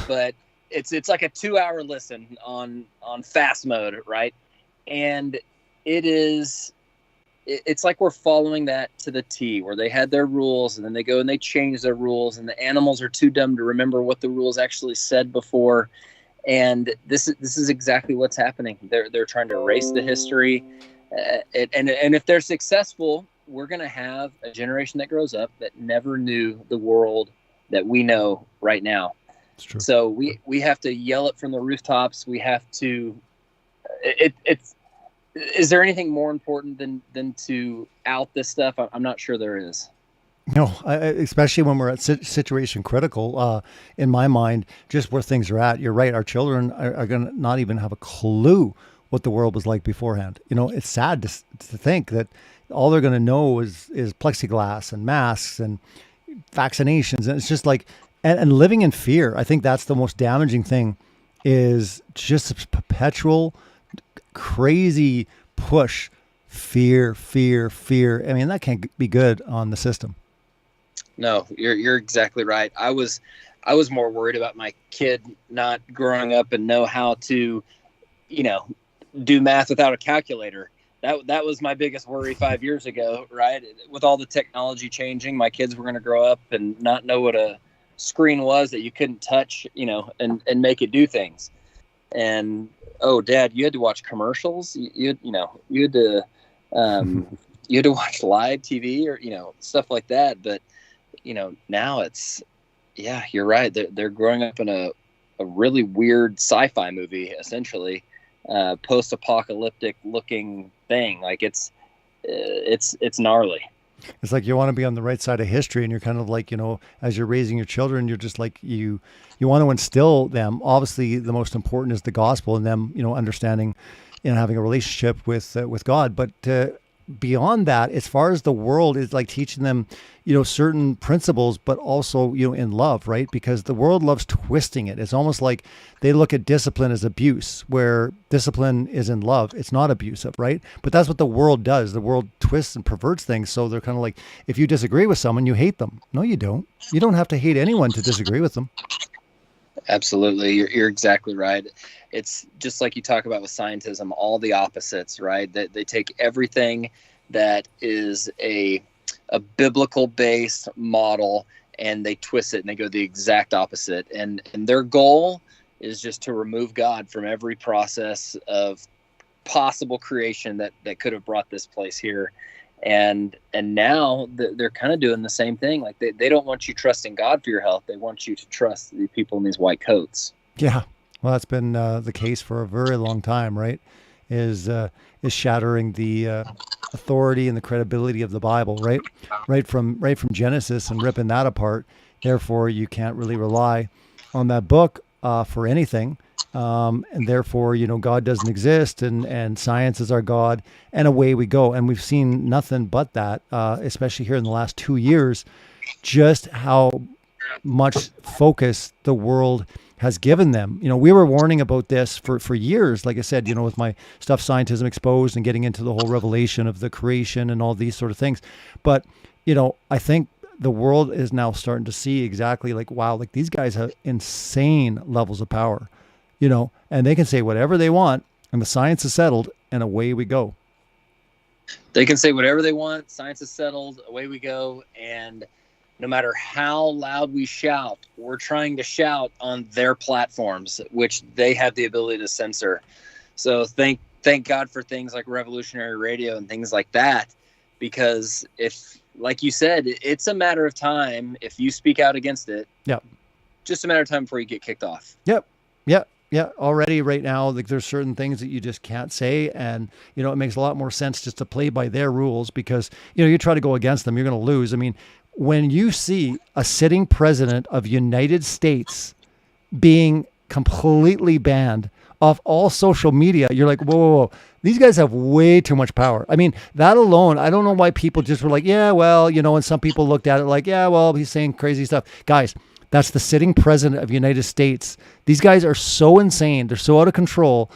but it's like a 2-hour listen on fast mode, right? And it's like we're following that to the T, where they had their rules and then they go and they change their rules, and the animals are too dumb to remember what the rules actually said before. And this is exactly what's happening. They're trying to erase the history, and if they're successful, we're going to have a generation that grows up that never knew the world that we know right now. It's true. So we have to yell it from the rooftops. We have to. Is there anything more important than to out this stuff? I'm not sure there is. No, especially when we're at situation critical. In my mind, just where things are at. You're right. Our children are going to not even have a clue what the world was like beforehand. It's sad to think that all they're going to know is plexiglass and masks and vaccinations, and it's just like. And living in fear, I think that's the most damaging thing, is just a perpetual, crazy push, fear. I mean, that can't be good on the system. No, you're exactly right. I was more worried about my kid not growing up and know how to, do math without a calculator. That was my biggest worry 5 years ago, right? With all the technology changing, my kids were going to grow up and not know what a screen was that you couldn't touch, and make it do things. And oh, Dad, you had to watch commercials. You had to watch live TV or stuff like that. But now it's, yeah, you're right. They're growing up in a really weird sci-fi movie, essentially, post-apocalyptic looking thing. Like it's gnarly. It's like you want to be on the right side of history, and you're kind of like, as you're raising your children, you're just like, you want to instill them. Obviously, the most important is the gospel and them, understanding and having a relationship with God. But beyond that, as far as the world, is like teaching them, certain principles, but also, in love, right? Because the world loves twisting it. It's almost like they look at discipline as abuse, where discipline is in love. It's not abusive, right? But that's what the world does. The world twists and perverts things. So they're kind of like, if you disagree with someone, you hate them. No, you don't. You don't have to hate anyone to disagree with them. Absolutely. You're exactly right. It's just like you talk about with scientism, all the opposites, right? That they take everything that is a biblical based model and they twist it and they go the exact opposite. And their goal is just to remove God from every process of possible creation that could have brought this place here. And now they're kind of doing the same thing. Like they don't want you trusting God for your health. They want you to trust the people in these white coats. Yeah. Well, that's been the case for a very long time, right? Is shattering the authority and the credibility of the Bible, right? Right from Genesis, and ripping that apart. Therefore, you can't really rely on that book for anything. And therefore, God doesn't exist, and science is our God, and away we go. And we've seen nothing but that, especially here in the last 2 years, just how much focus the world has given them. We were warning about this for years, like I said, with my stuff, Scientism Exposed, and getting into the whole revelation of the creation and all these sort of things. But, I think the world is now starting to see exactly like, wow, like these guys have insane levels of power, and they can say whatever they want and the science is settled and away we go. They can say whatever they want. Science is settled. Away we go. And no matter how loud we shout, we're trying to shout on their platforms, which they have the ability to censor. So thank God for things like revolutionary radio and things like that, because if, like you said, it's a matter of time. If you speak out against it, just a matter of time before you get kicked off. Yeah. Already right now, like there's certain things that you just can't say. And, it makes a lot more sense just to play by their rules because, you try to go against them, you're going to lose. I mean, when you see a sitting president of United States being completely banned off all social media, you're like, whoa. These guys have way too much power. I mean, that alone, I don't know why people just were like, yeah, well, and some people looked at it like, yeah, well, he's saying crazy stuff. Guys, that's the sitting president of the United States. These guys are so insane. They're so out of control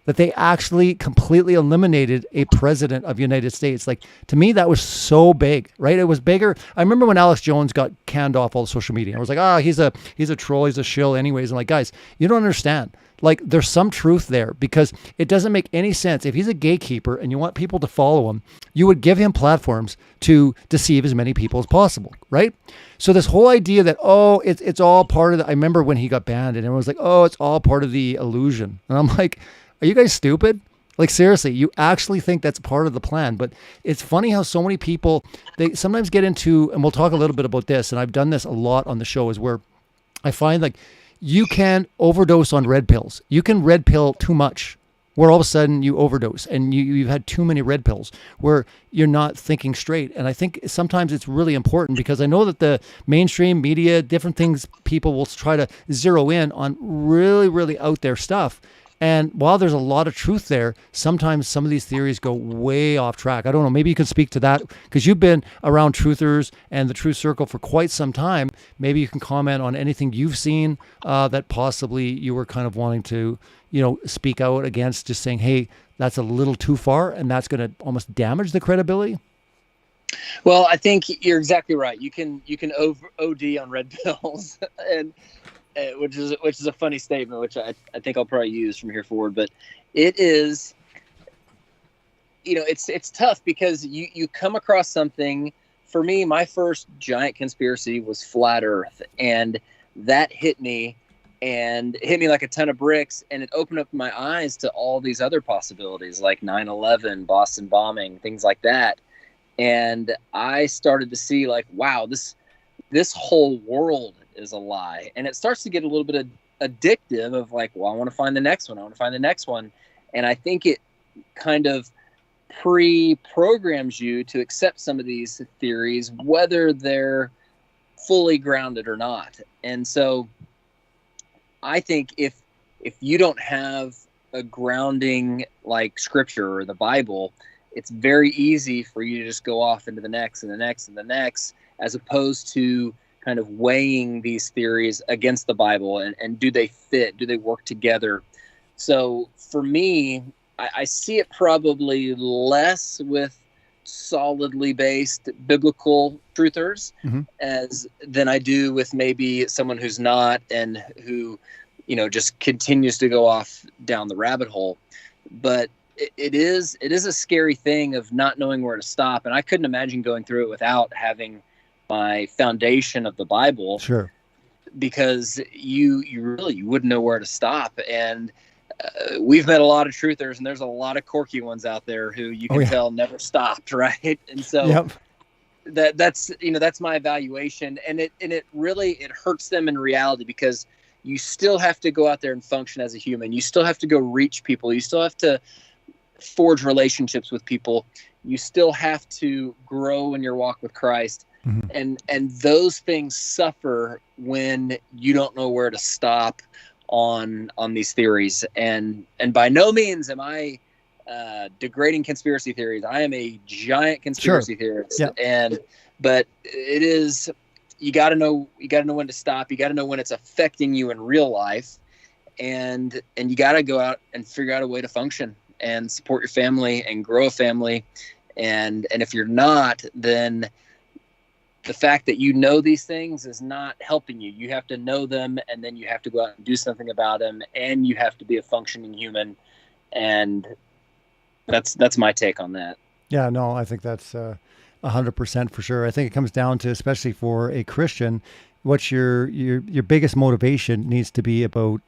that they actually completely eliminated a president of the United States. Like, to me, that was so big, right? It was bigger. I remember when Alex Jones got canned off all the social media. I was like, he's a troll. He's a shill anyways. I'm like, guys, you don't understand. Like, there's some truth there because it doesn't make any sense. If he's a gatekeeper and you want people to follow him, you would give him platforms to deceive as many people as possible, right? So this whole idea that, it's all part of the, I remember when he got banned and everyone was like, it's all part of the illusion. And I'm like, are you guys stupid? Like, seriously, you actually think that's part of the plan? But it's funny how so many people, they sometimes get into, and we'll talk a little bit about this, and I've done this a lot on the show, is where I find like you can overdose on red pills. You can red pill too much, where all of a sudden you overdose and you've had too many red pills where you're not thinking straight. And I think sometimes it's really important because I know that the mainstream media, different things, people will try to zero in on really, really out there stuff. And while there's a lot of truth there, sometimes some of these theories go way off track. I don't know, maybe you could speak to that because you've been around truthers and the Truth Circle for quite some time. Maybe you can comment on anything you've seen that possibly you were kind of wanting to, speak out against, just saying, hey, that's a little too far and that's going to almost damage the credibility. Well, I think you're exactly right. You can OD on red pills and which is a funny statement, which I think I'll probably use from here forward. But it is, it's tough because you come across something. For me, my first giant conspiracy was flat Earth, and that hit me like a ton of bricks, and it opened up my eyes to all these other possibilities like 9/11, Boston bombing, things like that. And I started to see like, wow, this whole world is a lie. And it starts to get a little bit addictive of like, well, I want to find the next one. And I think it kind of pre-programs you to accept some of these theories, whether they're fully grounded or not. And so I think if you don't have a grounding like scripture or the Bible, it's very easy for you to just go off into the next and the next and the next, as opposed to kind of weighing these theories against the Bible and do they fit? Do they work together? So for me, I see it probably less with solidly based biblical truthers than I do with maybe someone who's not and who, just continues to go off down the rabbit hole. But it is a scary thing of not knowing where to stop. And I couldn't imagine going through it without having my foundation of the Bible. Sure. Because you wouldn't know where to stop. And we've met a lot of truthers, and there's a lot of quirky ones out there who you can tell never stopped, right? And so that's my evaluation, and it really hurts them in reality, because you still have to go out there and function as a human. You still have to go reach people. You still have to forge relationships with people. You still have to grow in your walk with Christ. And those things suffer when you don't know where to stop on these theories. And by no means am I degrading conspiracy theories. I am a giant conspiracy theorist. Yeah. But it is you got to know when to stop. You got to know when it's affecting you in real life, and you got to go out and figure out a way to function and support your family and grow a family. And if you're not, then the fact that you know these things is not helping you. You have to know them, and then you have to go out and do something about them, and you have to be a functioning human. And that's my take on that. Yeah, no, I think that's 100% for sure. I think it comes down to, especially for a Christian, what's your biggest motivation needs to be about,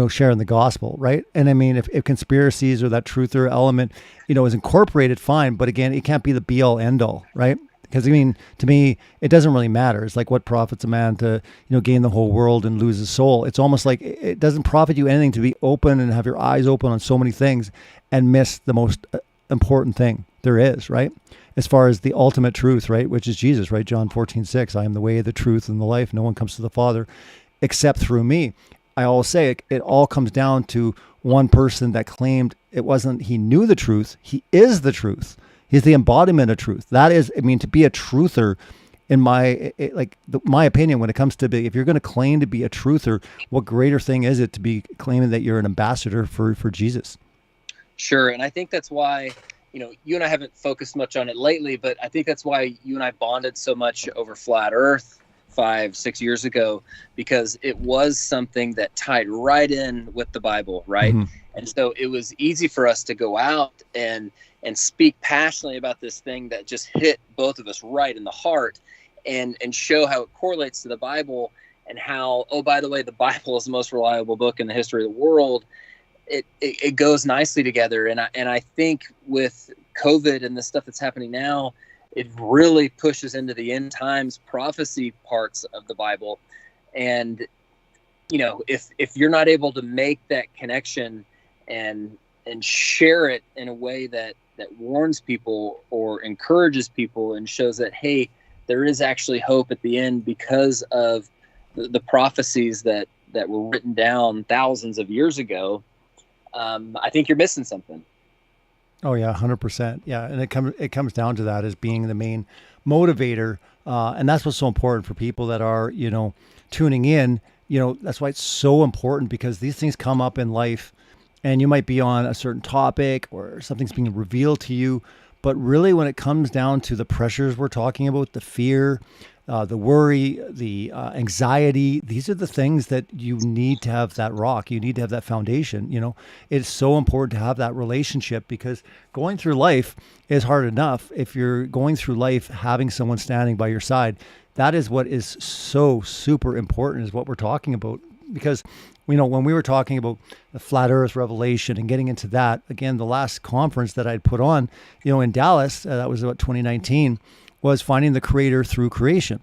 sharing the gospel, right? And I mean, if conspiracies or that truther element, is incorporated, fine. But again, it can't be the be all end all, right? Because I mean, to me, it doesn't really matter. It's like, what profits a man to, gain the whole world and lose his soul? It's almost like it doesn't profit you anything to be open and have your eyes open on so many things and miss the most important thing there is, right? As far as the ultimate truth, right? Which is Jesus, right? John 14:6, I am the way, the truth, and the life. No one comes to the Father except through me. I always say it all comes down to one person that claimed it wasn't, he knew the truth. He is the truth. He's the embodiment of truth. That is, I mean, to be a truther, in my opinion, when it comes to if you're going to claim to be a truther, what greater thing is it to be claiming that you're an ambassador for Jesus? Sure. And I think that's why, you and I haven't focused much on it lately, but I think that's why you and I bonded so much over flat Earth 5-6 years ago, because it was something that tied right in with the Bible, right? Mm-hmm. And so it was easy for us to go out and speak passionately about this thing that just hit both of us right in the heart, and show how it correlates to the Bible, and how, oh, by the way, the Bible is the most reliable book in the history of the world. It goes nicely together. And I think with COVID and the stuff that's happening now, it really pushes into the end times prophecy parts of the Bible. And, if you're not able to make that connection and share it in a way that warns people or encourages people and shows that, hey, there is actually hope at the end because of the prophecies that were written down thousands of years ago, I think you're missing something. Oh yeah, 100%. Yeah, and it comes down to that as being the main motivator, and that's what's so important for people that are tuning in. That's why it's so important, because these things come up in life, and you might be on a certain topic or something's being revealed to you, but really when it comes down to the pressures we're talking about, the fear, the worry, the anxiety, these are the things that you need to have that rock. You need to have that foundation. It's so important to have that relationship, because going through life is hard enough. If you're going through life having someone standing by your side, that is what is so super important, is what we're talking about. Because, when we were talking about the flat earth revelation and getting into that, again, the last conference that I'd put on, in Dallas, that was about 2019, was finding the creator through creation.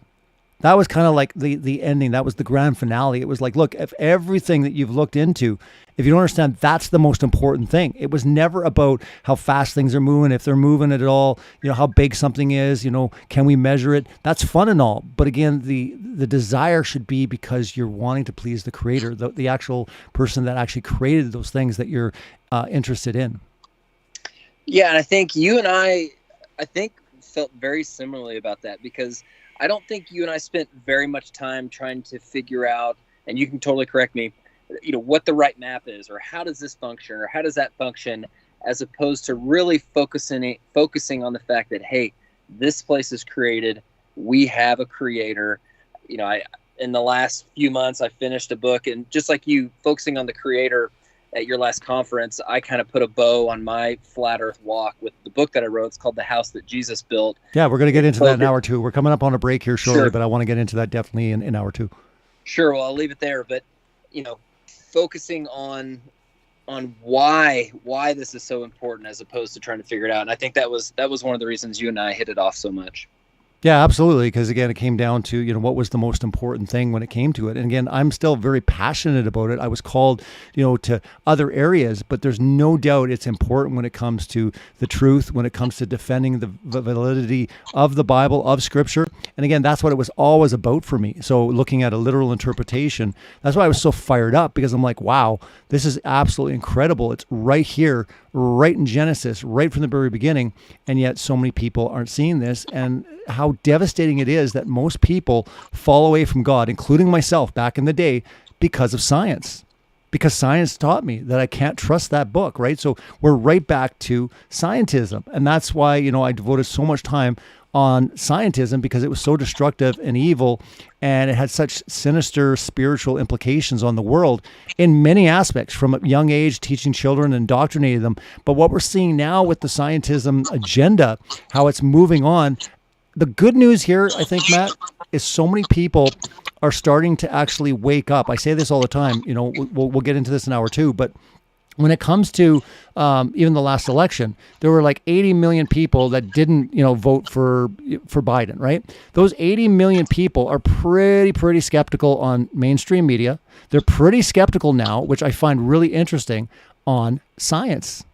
That was kind of like the ending. That was the grand finale. It was like, look, if everything that you've looked into, if you don't understand, that's the most important thing. It was never about how fast things are moving, if they're moving at all, how big something is, can we measure it? That's fun and all. But again, the desire should be because you're wanting to please the creator, the actual person that actually created those things that you're interested in. Yeah, and I think you and I felt very similarly about that, because I don't think you and I spent very much time trying to figure out, and you can totally correct me, what the right map is, or how does this function, or how does that function, as opposed to really focusing on the fact that, hey, this place is created, we have a creator. In the last few months, I finished a book, and just like you, focusing on the creator at your last conference, I kind of put a bow on my flat earth walk with the book that I wrote. It's called The House That Jesus Built. Yeah, we're going to get into that in hour two. We're coming up on a break here shortly, but I want to get into that definitely in hour two. Sure. Well, I'll leave it there. But, focusing on why this is so important, as opposed to trying to figure it out. And I think that was one of the reasons you and I hit it off so much. Yeah, absolutely. Because again, it came down to, what was the most important thing when it came to it. And again, I'm still very passionate about it. I was called, to other areas, but there's no doubt it's important when it comes to the truth, when it comes to defending the validity of the Bible, of Scripture. And again, that's what it was always about for me. So looking at a literal interpretation, that's why I was so fired up, because I'm like, wow, this is absolutely incredible. It's right here, right in Genesis, right from the very beginning. And yet so many people aren't seeing this. And how how devastating it is that most people fall away from God, including myself back in the day, because of science. Because science taught me that I can't trust that book, right? So we're right back to scientism. And that's why, I devoted so much time on scientism, because it was so destructive and evil, and it had such sinister spiritual implications on the world in many aspects, from a young age, teaching children and indoctrinating them. But what we're seeing now with the scientism agenda, how it's moving on, the good news here, I think, Matt, is so many people are starting to actually wake up. I say this all the time, we'll get into this in hour two, but when it comes to even the last election, there were like 80 million people that didn't, vote for Biden, right? Those 80 million people are pretty skeptical on mainstream media. They're pretty skeptical now, which I find really interesting, on science,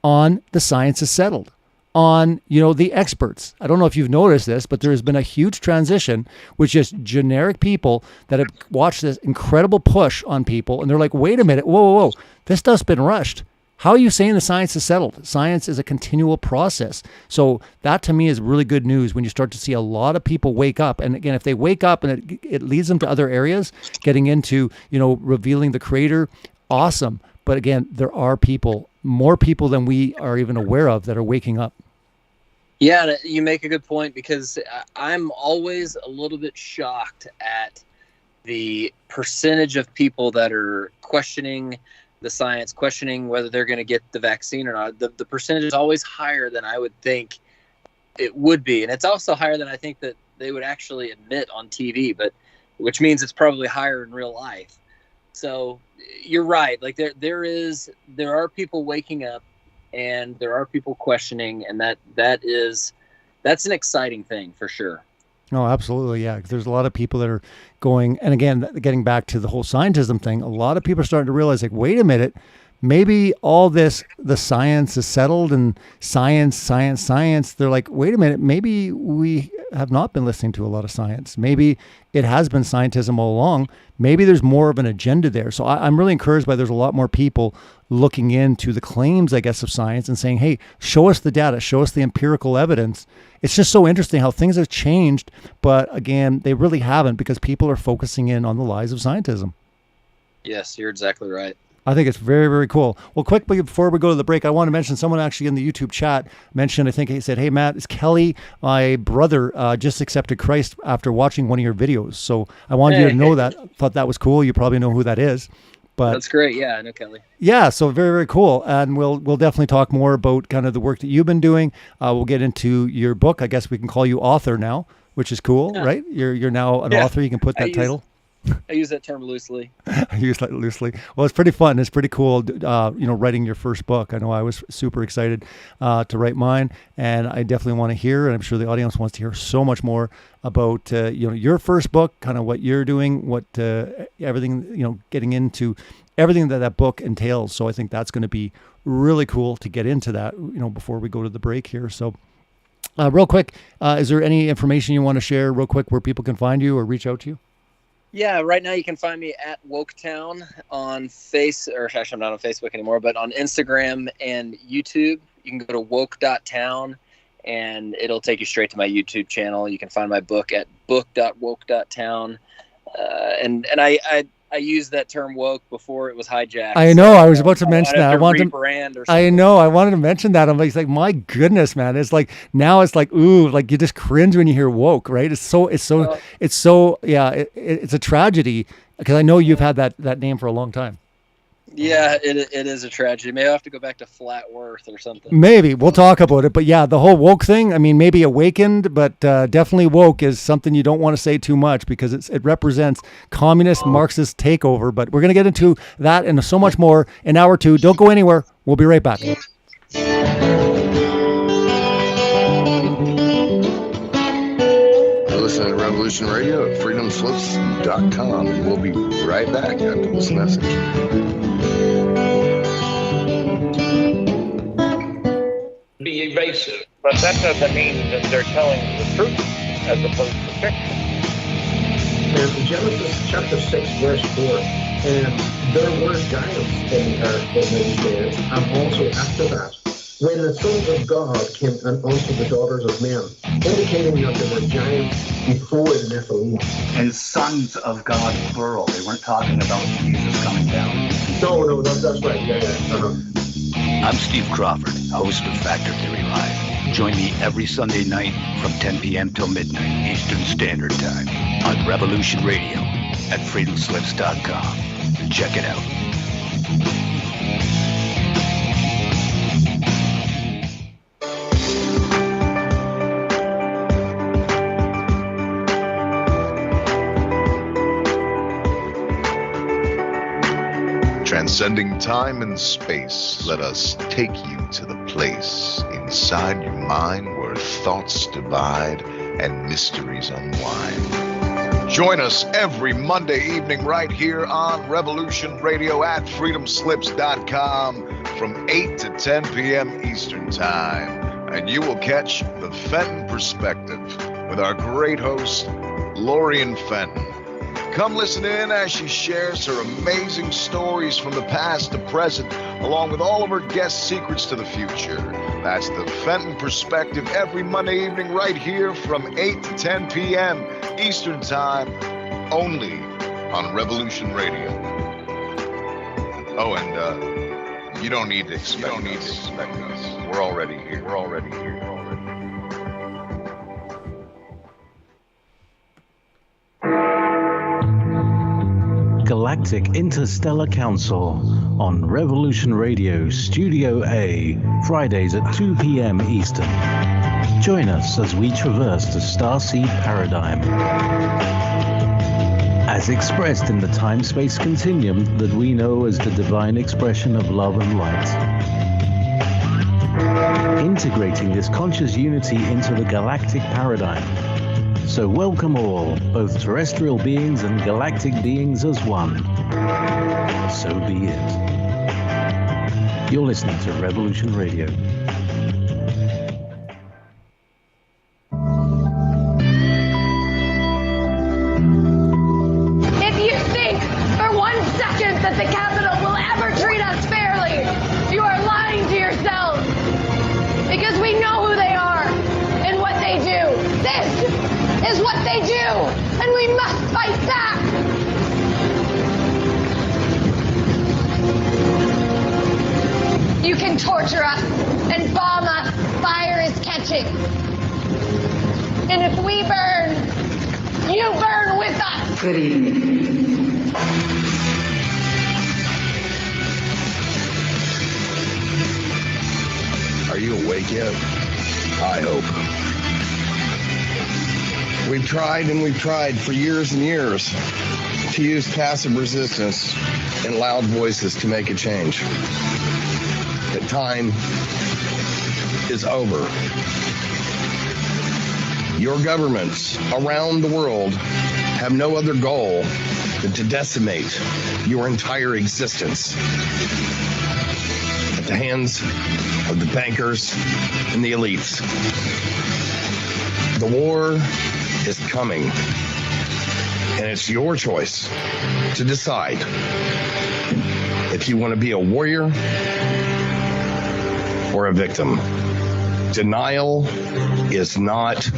on the science is settled, on, the experts. I don't know if you've noticed this, but there has been a huge transition with just generic people that have watched this incredible push on people. And they're like, wait a minute, whoa, this stuff's been rushed. How are you saying the science is settled? Science is a continual process. So that to me is really good news when you start to see a lot of people wake up. And again, if they wake up and it leads them to other areas, getting into, revealing the creator, awesome. But again, there are people, more people than we are even aware of, that are waking up. Yeah, you make a good point, because I'm always a little bit shocked at the percentage of people that are questioning the science, questioning whether they're going to get the vaccine or not. The percentage is always higher than I would think it would be. And it's also higher than I think that they would actually admit on TV, but which means it's probably higher in real life. So you're right. Like there are people waking up, and there are people questioning, and that's an exciting thing for sure. No, absolutely. Yeah. 'Cause there's a lot of people that are going, and again, getting back to the whole scientism thing, a lot of people are starting to realize, like, wait a minute, maybe all this, the science is settled, and science. They're like, wait a minute, maybe we have not been listening to a lot of science. Maybe it has been scientism all along. Maybe there's more of an agenda there. So I'm really encouraged by there's a lot more people looking into the claims, I guess, of science and saying, hey, show us the data, show us the empirical evidence. It's just so interesting how things have changed. But again, they really haven't, because people are focusing in on the lies of scientism. Yes, you're exactly right. I think it's very, very cool. Well, quickly before we go to the break, I want to mention someone actually in the YouTube chat mentioned, I think he said, hey, Matt, it's Kelly, my brother, just accepted Christ after watching one of your videos. So I wanted you to know that. Thought that was cool. You probably know who that is. But that's great. Yeah, I know Kelly. Yeah, so very, very cool. And we'll definitely talk more about kind of the work that you've been doing. We'll get into your book. I guess we can call you author now, which is cool, right? You're now an author. You can put that title. I use that term loosely. I use that loosely. Well, it's pretty fun. It's pretty cool, writing your first book. I know I was super excited to write mine, and I definitely want to hear, and I'm sure the audience wants to hear so much more about, your first book, kind of what you're doing, what everything, getting into everything that book entails. So I think that's going to be really cool to get into that, before we go to the break here. So real quick, is there any information you want to share real quick where people can find you or reach out to you? Yeah, right now you can find me at Woketown on actually I'm not on Facebook anymore, but on Instagram and YouTube. You can go to woke.town and it'll take you straight to my YouTube channel. You can find my book at book.woke.town. And I used that term woke before it was hijacked. I know. I was about to mention that. I wanted to rebrand or something. I know. I wanted to mention that. I'm like, my goodness, man. It's like, now it's like, ooh, like you just cringe when you hear woke, right? It's a tragedy, because I know you've had that name for a long time. Yeah, it is a tragedy. Maybe I'll have to go back to flat earth or something. Maybe. We'll talk about it. But yeah, the whole woke thing, I mean, maybe awakened, but definitely woke is something you don't want to say too much, because it represents communist, Marxist takeover. But we're going to get into that and so much more in hour two. Don't go anywhere. We'll be right back. Listen to Revolution Radio at freedomslips.com. We'll be right back after this message. Be evasive, but that doesn't mean that they're telling the truth as opposed to fiction. And in Genesis chapter 6, verse 4, and there were giants in the earth that made dance, and also after that, when the sons of God came and unto the daughters of men, indicating that there were giants before the Nephilim. And sons of God, plural. They weren't talking about Jesus coming down. No, that's right. Yeah. I'm Steve Crawford, host of Factor Theory Live. Join me every Sunday night from 10 p.m. till midnight Eastern Standard Time on Revolution Radio at freedomslips.com. Check it out. Transcending time and space, let us take you to the place inside your mind where thoughts divide and mysteries unwind. Join us every Monday evening right here on Revolution Radio at freedomslips.com from 8 to 10 p.m. Eastern Time. And you will catch the Fenton Perspective with our great host, Lorian Fenton. Come listen in as she shares her amazing stories from the past to present, along with all of her guest secrets to the future. That's the Fenton Perspective every Monday evening right here from 8 to 10 p.m. Eastern Time, only on Revolution Radio. Oh, and you don't need to expect us. We're already here. Galactic Interstellar Council on Revolution Radio Studio A, Fridays at 2 p.m. Eastern. Join us as we traverse the starseed paradigm, as expressed in the time-space continuum that we know as the divine expression of love and light. Integrating this conscious unity into the galactic paradigm. So welcome all, both terrestrial beings and galactic beings as one. So be it. You're listening to Revolution Radio. If you think for 1 second that the Capitol will ever treat us fairly, you are lying to yourselves. Because we know who they are and what they do. This is what they do, and we must fight back. You can torture us and bomb us. Fire is catching. And if we burn, you burn with us. Good evening. Are you awake yet? I hope. We've tried and we've tried for years and years to use passive resistance and loud voices to make a change. The time is over. Your governments around the world have no other goal than to decimate your entire existence at the hands of the bankers and the elites. The war is coming, and it's your choice to decide if you want to be a warrior or a victim. Denial is not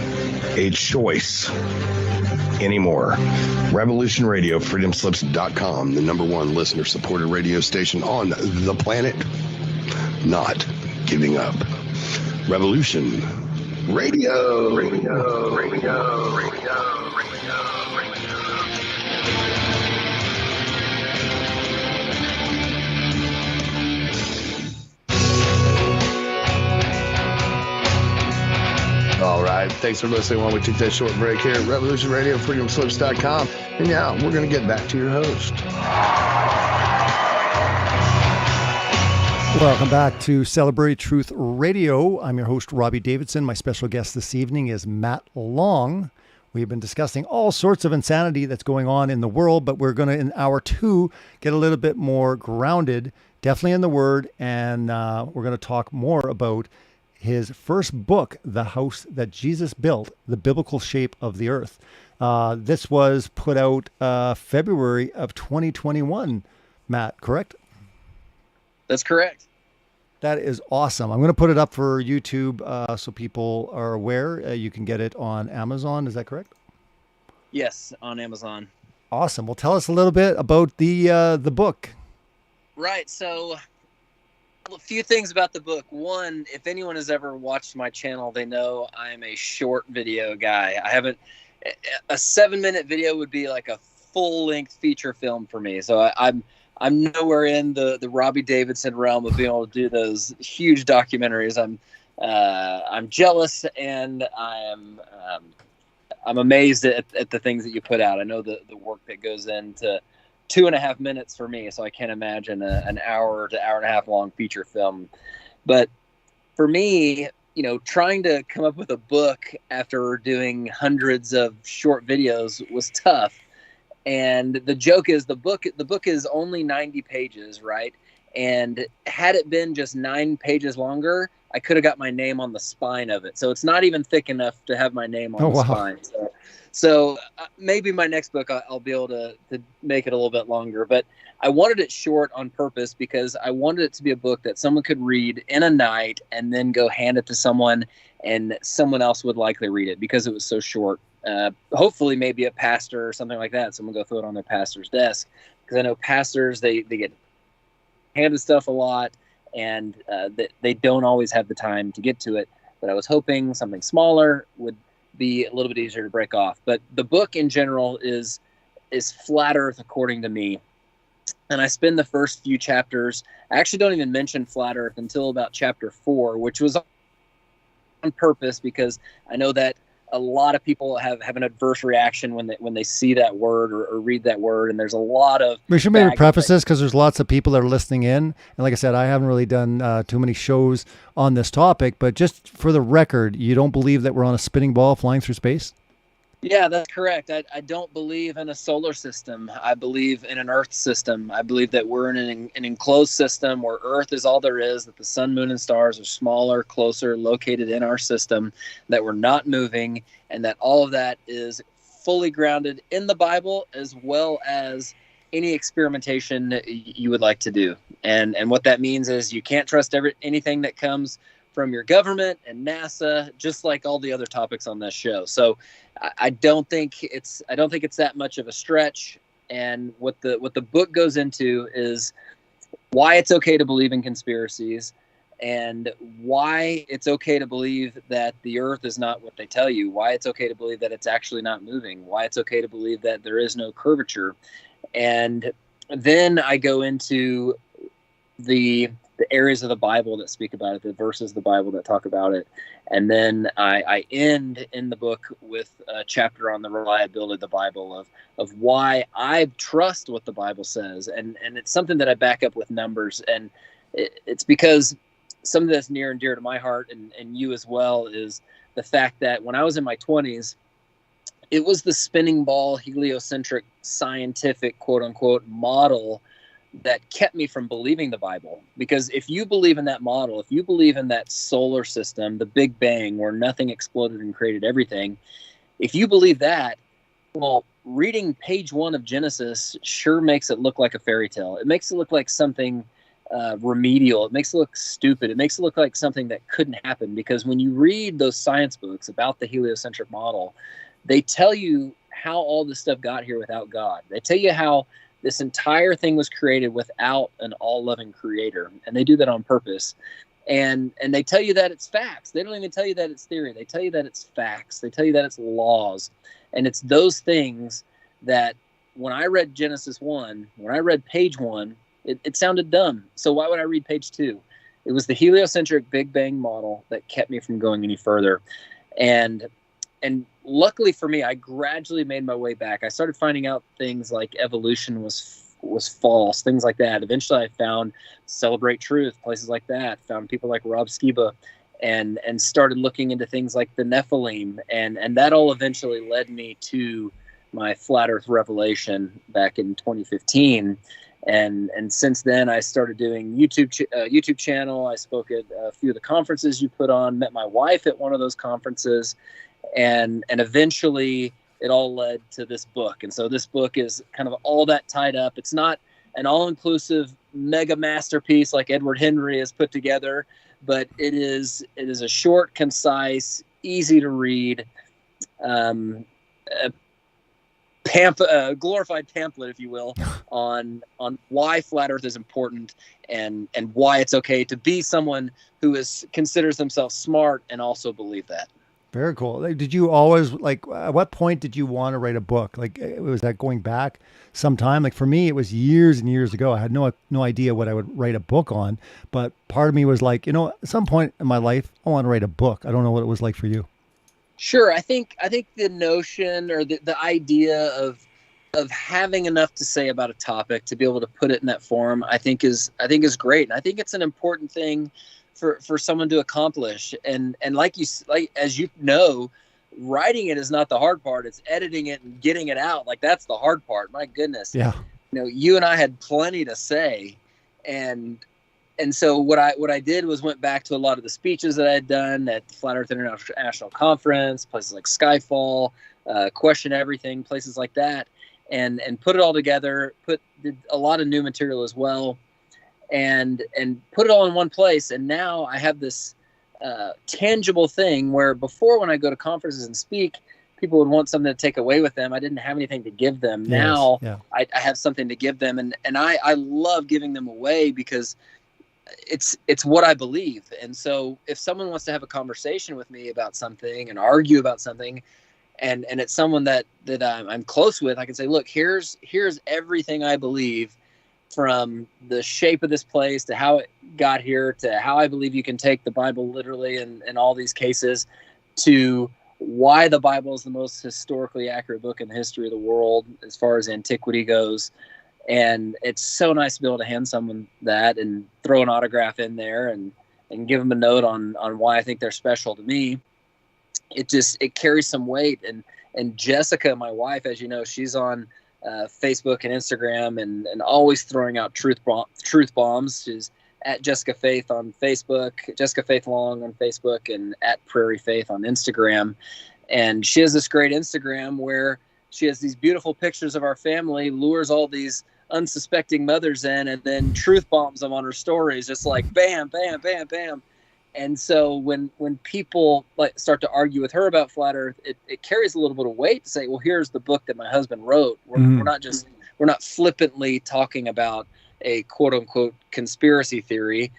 a choice anymore. Revolution Radio, freedomslips.com, the #1 listener-supported radio station on the planet. Not giving up. Revolution Radio. All right. Thanks for listening while we took that short break here at Revolution Radio, freedomslips.com. And now we're going to get back to your host. Welcome back to Celebrate Truth Radio. I'm your host, Robbie Davidson. My special guest this evening is Matt Long. We've been discussing all sorts of insanity that's going on in the world, but we're going to, in hour 2, get a little bit more grounded, definitely in the Word, and we're going to talk more about his first book, The House That Jesus Built, The Biblical Shape of the Earth. This was put out February of 2021, Matt, correct? That's correct. That is awesome. I'm going to put it up for YouTube so people are aware. You can get it on Amazon. Is that correct? Yes, on Amazon. Awesome. Well, tell us a little bit about the book. Right. So a few things about the book. One, if anyone has ever watched my channel, they know I'm a short video guy. A 7-minute video would be like a full-length feature film for me. So I'm nowhere in the Robbie Davidson realm of being able to do those huge documentaries. I'm jealous, and I'm amazed at the things that you put out. I know the work that goes into 2.5 minutes for me, so I can't imagine an hour to hour and a half long feature film. But for me, trying to come up with a book after doing hundreds of short videos was tough. And the joke is the book is only 90 pages, right? And had it been just 9 pages longer, I could have got my name on the spine of it. So it's not even thick enough to have my name on the spine. So maybe my next book I'll be able to make it a little bit longer. But I wanted it short on purpose because I wanted it to be a book that someone could read in a night and then go hand it to someone, and someone else would likely read it because it was so short. Hopefully maybe a pastor or something like that. Someone go throw it on their pastor's desk, because I know pastors, they get handed stuff a lot, and they don't always have the time to get to it. But I was hoping something smaller would be a little bit easier to break off. But the book in general is flat earth according to me. And I spend the first few chapters, I actually don't even mention flat earth until about chapter 4, which was on purpose because I know that a lot of people have an adverse reaction when they see that word or read that word, and there's a lot of. We should maybe preface this because there's lots of people that are listening in, and like I said, I haven't really done too many shows on this topic. But just for the record, you don't believe that we're on a spinning ball flying through space? Yeah, that's correct. I don't believe in a solar system. I believe in an Earth system. I believe that we're in an enclosed system where Earth is all there is, that the sun, moon, and stars are smaller, closer, located in our system, that we're not moving, and that all of that is fully grounded in the Bible as well as any experimentation you would like to do. And what that means is you can't trust anything that comes from your government and NASA, just like all the other topics on this show. So I don't think it's that much of a stretch. And what the book goes into is why it's okay to believe in conspiracies, and why it's okay to believe that the Earth is not what they tell you, why it's okay to believe that it's actually not moving, why it's okay to believe that there is no curvature. And then I go into the areas of the Bible that speak about it, the verses of the Bible that talk about it. And then I end in the book with a chapter on the reliability of the Bible, of why I trust what the Bible says. And it's something that I back up with numbers. And it's because something that's near and dear to my heart, and you as well, is the fact that when I was in my 20s, it was the spinning ball, heliocentric, scientific, quote unquote, model that kept me from believing the Bible. Because if you believe in that model, if you believe in that solar system, the Big Bang, where nothing exploded and created everything, if you believe that, well, reading page 1 of Genesis sure makes it look like a fairy tale. It makes it look like something remedial. It makes it look stupid. It makes it look like something that couldn't happen. Because when you read those science books about the heliocentric model, they tell you how all this stuff got here without God. They tell you how this entire thing was created without an all-loving creator, and they do that on purpose. And they tell you that it's facts. They don't even tell you that it's theory. They tell you that it's facts. They tell you that it's laws. And it's those things that when I read Genesis 1, when I read page 1, it sounded dumb. So why would I read page 2? It was the heliocentric Big Bang model that kept me from going any further. And luckily for me, I gradually made my way back. I started finding out things like evolution was false, things like that. Eventually I found Celebrate Truth, places like that, found people like Rob Skiba, and started looking into things like the Nephilim. And that all eventually led me to my Flat Earth revelation back in 2015. And since then, I started doing YouTube channel. I spoke at a few of the conferences you put on, met my wife at one of those conferences, and eventually it all led to this book. And so this book is kind of all that tied up. It's not an all-inclusive mega masterpiece like Edward Henry has put together, but it is a short, concise, easy to read, glorified pamphlet, if you will, on why flat Earth is important and why it's okay to be someone who considers themselves smart and also believe that. Very cool. Did you always, like, at what point did you want to write a book? Like, was that going back some time? Like, for me, it was years and years ago. I had no idea what I would write a book on, but part of me was like, at some point in my life, I want to write a book. I don't know what it was like for you. Sure. I think the notion or the idea of having enough to say about a topic to be able to put it in that form, I think is great. And I think it's an important thing for someone to accomplish. And as you know, writing it is not the hard part. It's editing it and getting it out. Like, that's the hard part. My goodness. Yeah. You and I had plenty to say. And so what I did was went back to a lot of the speeches that I had done at the Flat Earth International Conference, places like Skyfall, Question Everything, places like that, and put it all together, did a lot of new material as well, and put it all in one place. And now I have this tangible thing where before, when I go to conferences and speak, people would want something to take away with them. I didn't have anything to give them. Yes, now yeah. I have something to give them, and I love giving them away because it's what I believe. And so if someone wants to have a conversation with me about something and argue about something, and it's someone that I'm close with, I can say, look, here's everything I believe, from the shape of this place to how it got here to how I believe you can take the Bible literally in all these cases, to why the Bible is the most historically accurate book in the history of the world as far as antiquity goes. And it's so nice to be able to hand someone that and throw an autograph in there and give them a note on why I think they're special to me. It carries some weight. And Jessica, my wife, as you know, she's on Facebook and Instagram and always throwing out truth bombs. She's at Jessica Faith on Facebook, Jessica Faith Long on Facebook, and at Prairie Faith on Instagram. And she has this great Instagram where she has these beautiful pictures of our family, lures all these unsuspecting mothers in, and then truth bombs them on her stories, just like bam, bam, bam, bam. And so when people start to argue with her about flat Earth, it carries a little bit of weight to say, well, here's the book that my husband wrote. We're not flippantly talking about a quote unquote conspiracy theory,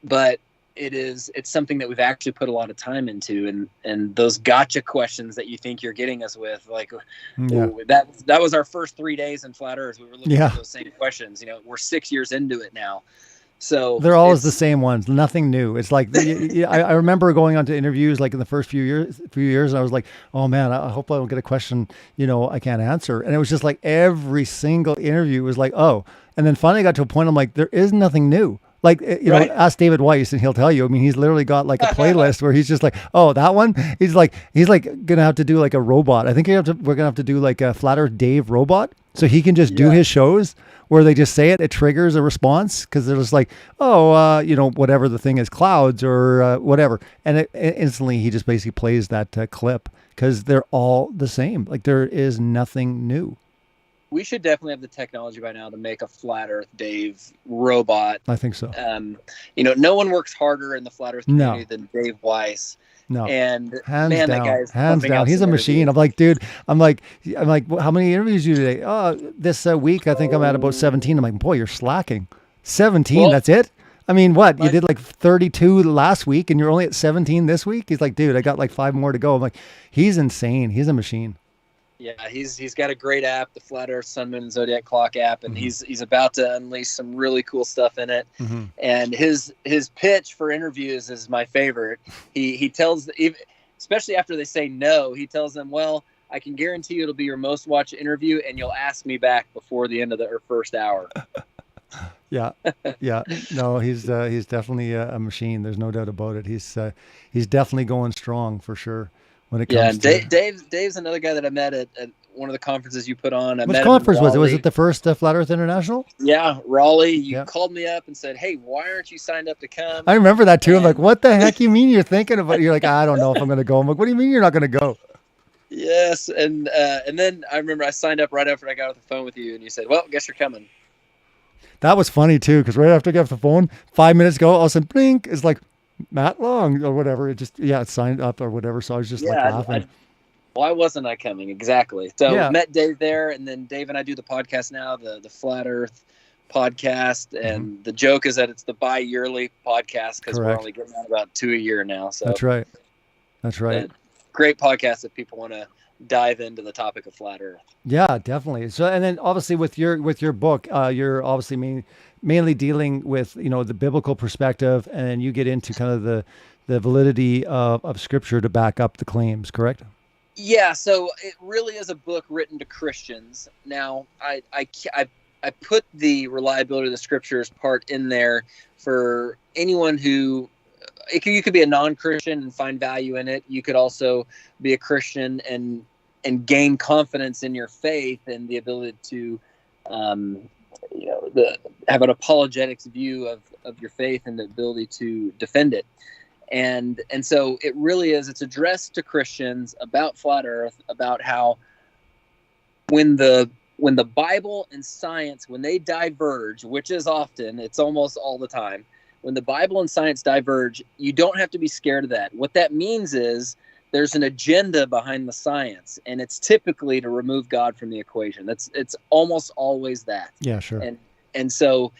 but it's something that we've actually put a lot of time into, and those gotcha questions that you think you're getting us with, like that was our first 3 days in flat Earth. We were looking at those same questions. We're 6 years into it now. So they're always the same ones, nothing new. It's like, I remember going on to interviews like in the first few years, and I was like, oh man, I hope I don't get a question, I can't answer. And it was just like every single interview was like, oh, and then finally I got to a point, I'm like, there is nothing new. Like, right. Ask David Weiss and he'll tell you. I mean, he's literally got like a playlist where he's just like, oh, that one. He's like gonna have to do like a robot. I think we're gonna have to do like a Flat Earth Dave robot, so he can just do his shows where they just say it triggers a response, because they're just like, oh, whatever the thing is, clouds or whatever, and instantly he just basically plays that clip, because they're all the same. Like, there is nothing new. We should definitely have the technology by now to make a Flat Earth Dave robot. I think so. No one works harder in the Flat Earth community than Dave Weiss. No. And hands man, down. that guy's hands down. He's a machine. I'm like, dude, I'm like, how many interviews do you today? Oh, this week, I think I'm at about 17. I'm like, boy, you're slacking. 17, that's it? I mean, what? You did like 32 last week and you're only at 17 this week? He's like, dude, I got like 5 more to go. I'm like, he's insane. He's a machine. Yeah, he's got a great app, the Flat Earth Sun, Moon, and Zodiac Clock app, and he's about to unleash some really cool stuff in it. Mm-hmm. And his pitch for interviews is my favorite. He tells, especially after they say no, he tells them, well, I can guarantee you it'll be your most watched interview, and you'll ask me back before the end of the first hour. Yeah. No, he's definitely a machine. There's no doubt about it. He's definitely going strong for sure. When it comes to Dave's another guy that I met at one of the conferences you put on. Which conference was it? Was it the first Flat Earth International? Yeah, Raleigh. You called me up and said, "Hey, why aren't you signed up to come?" I remember that too. I'm like, "What the heck you mean you're thinking about?" You're like, "I don't know if I'm going to go." I'm like, "What do you mean you're not going to go?" Yes, and then I remember I signed up right after I got off the phone with you, and you said, "Well, guess you're coming." That was funny too, because right after I got off the phone, 5 minutes ago, all of a sudden, blink, it's like Matt Long or whatever. It just, it signed up or whatever. So I was just laughing. Why wasn't I coming? Exactly. So met Dave there, and then Dave and I do the podcast now, the Flat Earth podcast, and the joke is that it's the bi-yearly podcast because we're only getting out about 2 a year now. So That's right. Great podcast if people want to dive into the topic of flat Earth. Yeah, definitely. So, and then obviously with your book, you're obviously mainly dealing with, the biblical perspective, and then you get into kind of the validity of scripture to back up the claims, correct? Yeah. So it really is a book written to Christians. Now I put the reliability of the scriptures part in there for anyone who, you could be a non-Christian and find value in it. You could also be a Christian and gain confidence in your faith and the ability to, have an apologetics view of your faith and the ability to defend it. And so it really is, it's addressed to Christians about flat Earth, about how when the Bible and science, when they diverge, which is often, it's almost all the time, when the Bible and science diverge, you don't have to be scared of that. What that means is there's an agenda behind the science, and it's typically to remove God from the equation. It's almost always that. Yeah, sure. And so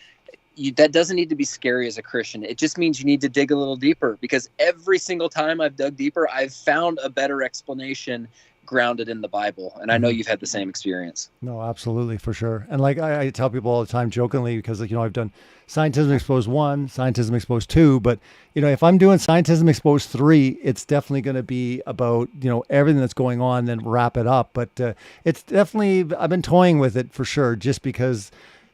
that doesn't need to be scary as a Christian. It just means you need to dig a little deeper, because every single time I've dug deeper, I've found a better explanation grounded in the Bible. And I know you've had the same experience. No, absolutely, for sure. And like I tell people all the time jokingly, because I've done Scientism Exposed 1, Scientism Exposed 2, but if I'm doing Scientism Exposed 3, it's definitely going to be about, everything that's going on, then wrap it up. But it's definitely, I've been toying with it for sure, just because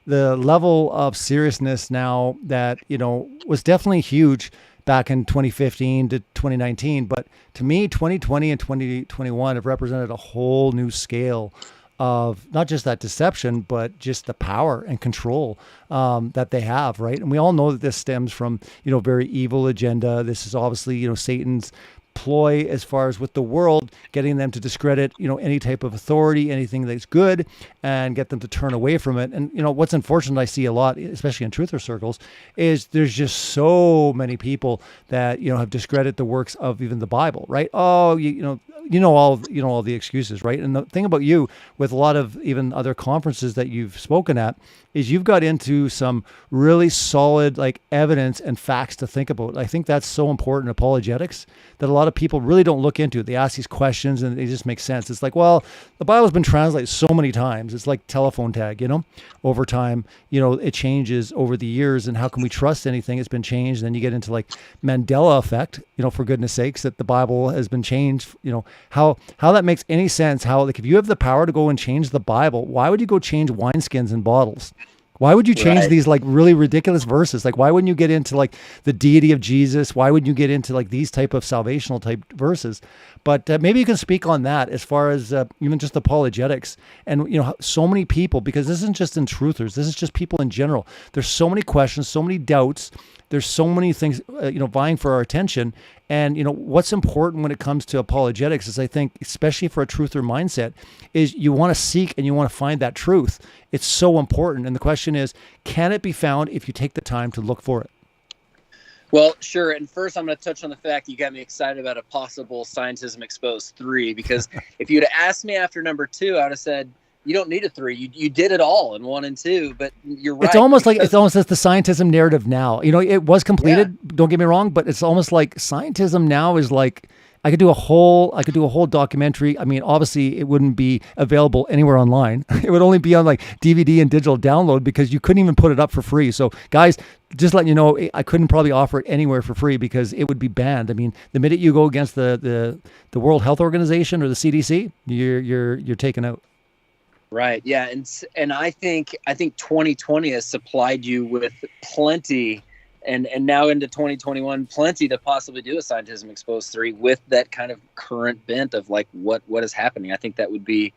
the level of seriousness now that, was definitely huge back in 2015 to 2019. But to me, 2020 and 2021 have represented a whole new scale of not just that deception, but just the power and control that they have, right? And we all know that this stems from, very evil agenda. This is obviously, Satan's ploy as far as with the world, getting them to discredit, any type of authority, anything that's good, and get them to turn away from it. And, what's unfortunate I see a lot, especially in truther circles, is there's just so many people that, have discredited the works of even the Bible, right? Oh, all the excuses, right? And the thing about you, with a lot of even other conferences that you've spoken at, is you've got into some really solid evidence and facts to think about. I think that's so important in apologetics that a lot of people really don't look into. They ask these questions and they just make sense. It's like, well, the Bible's been translated so many times. It's like telephone tag, over time, it changes over the years, and how can we trust anything? It's been changed. Then you get into Mandela effect, for goodness sakes, that the Bible has been changed, how that makes any sense. How, if you have the power to go and change the Bible, why would you go change wineskins and bottles? Why would you change these really ridiculous verses? Why wouldn't you get into the deity of Jesus? Why wouldn't you get into these type of salvational type verses? But maybe you can speak on that as far as even just apologetics and, so many people, because this isn't just in truthers. This is just people in general. There's so many questions, so many doubts. There's so many things, vying for our attention. And, what's important when it comes to apologetics is, I think, especially for a truther mindset, is you want to seek and you want to find that truth. It's so important. And the question is, can it be found if you take the time to look for it? Well, sure. And first, I'm going to touch on the fact you got me excited about a possible Scientism Exposed 3, because if you'd have asked me after number 2, I would have said, you don't need a 3. You did it all in 1 and 2, but you're right. It's almost like as the scientism narrative now. It was completed. Yeah. Don't get me wrong, but it's almost like scientism now is I could do a whole documentary. I mean, obviously, it wouldn't be available anywhere online. It would only be on DVD and digital download, because you couldn't even put it up for free. So, guys, just letting you know, I couldn't probably offer it anywhere for free because it would be banned. I mean, the minute you go against the World Health Organization or the CDC, you're taken out. Right. Yeah. And I think 2020 has supplied you with plenty, and now into 2021, plenty to possibly do a Scientism Exposed 3 with that kind of current bent of what is happening. I think that would be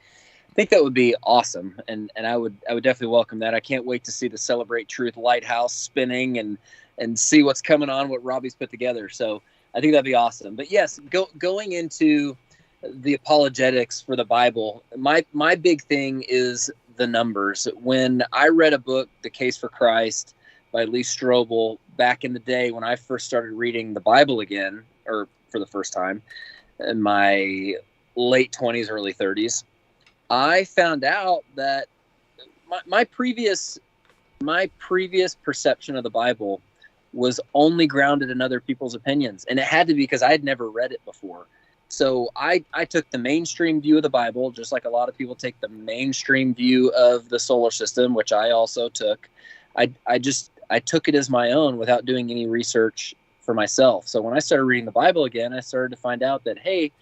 awesome. And I would definitely welcome that. I can't wait to see the Celebrate Truth Lighthouse spinning and see what's coming on, what Robbie's put together. So I think that'd be awesome. But yes, going into the apologetics for the Bible, my big thing is the numbers. When I read a book, The Case for Christ by Lee Strobel, back in the day when I first started reading the Bible again, or for the first time in my late 20s, early 30s, I found out that my previous perception of the Bible was only grounded in other people's opinions. And it had to be because I had never read it before. So I took the mainstream view of the Bible, just like a lot of people take the mainstream view of the solar system, which I also took. I took it as my own without doing any research for myself. So when I started reading the Bible again, I started to find out that, hey,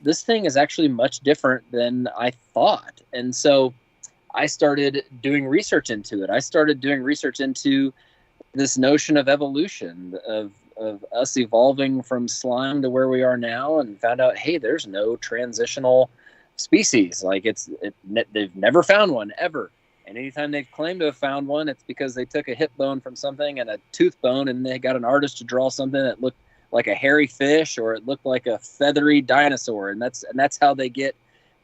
this thing is actually much different than I thought. And so I started doing research into it. I started doing research into this notion of evolution, of us evolving from slime to where we are now, and found out, hey, there's no transitional species. Like they've never found one ever. And anytime they've claimed to have found one, it's because they took a hip bone from something and a tooth bone, and they got an artist to draw something that looked like a hairy fish, or it looked like a feathery dinosaur. And that's how they get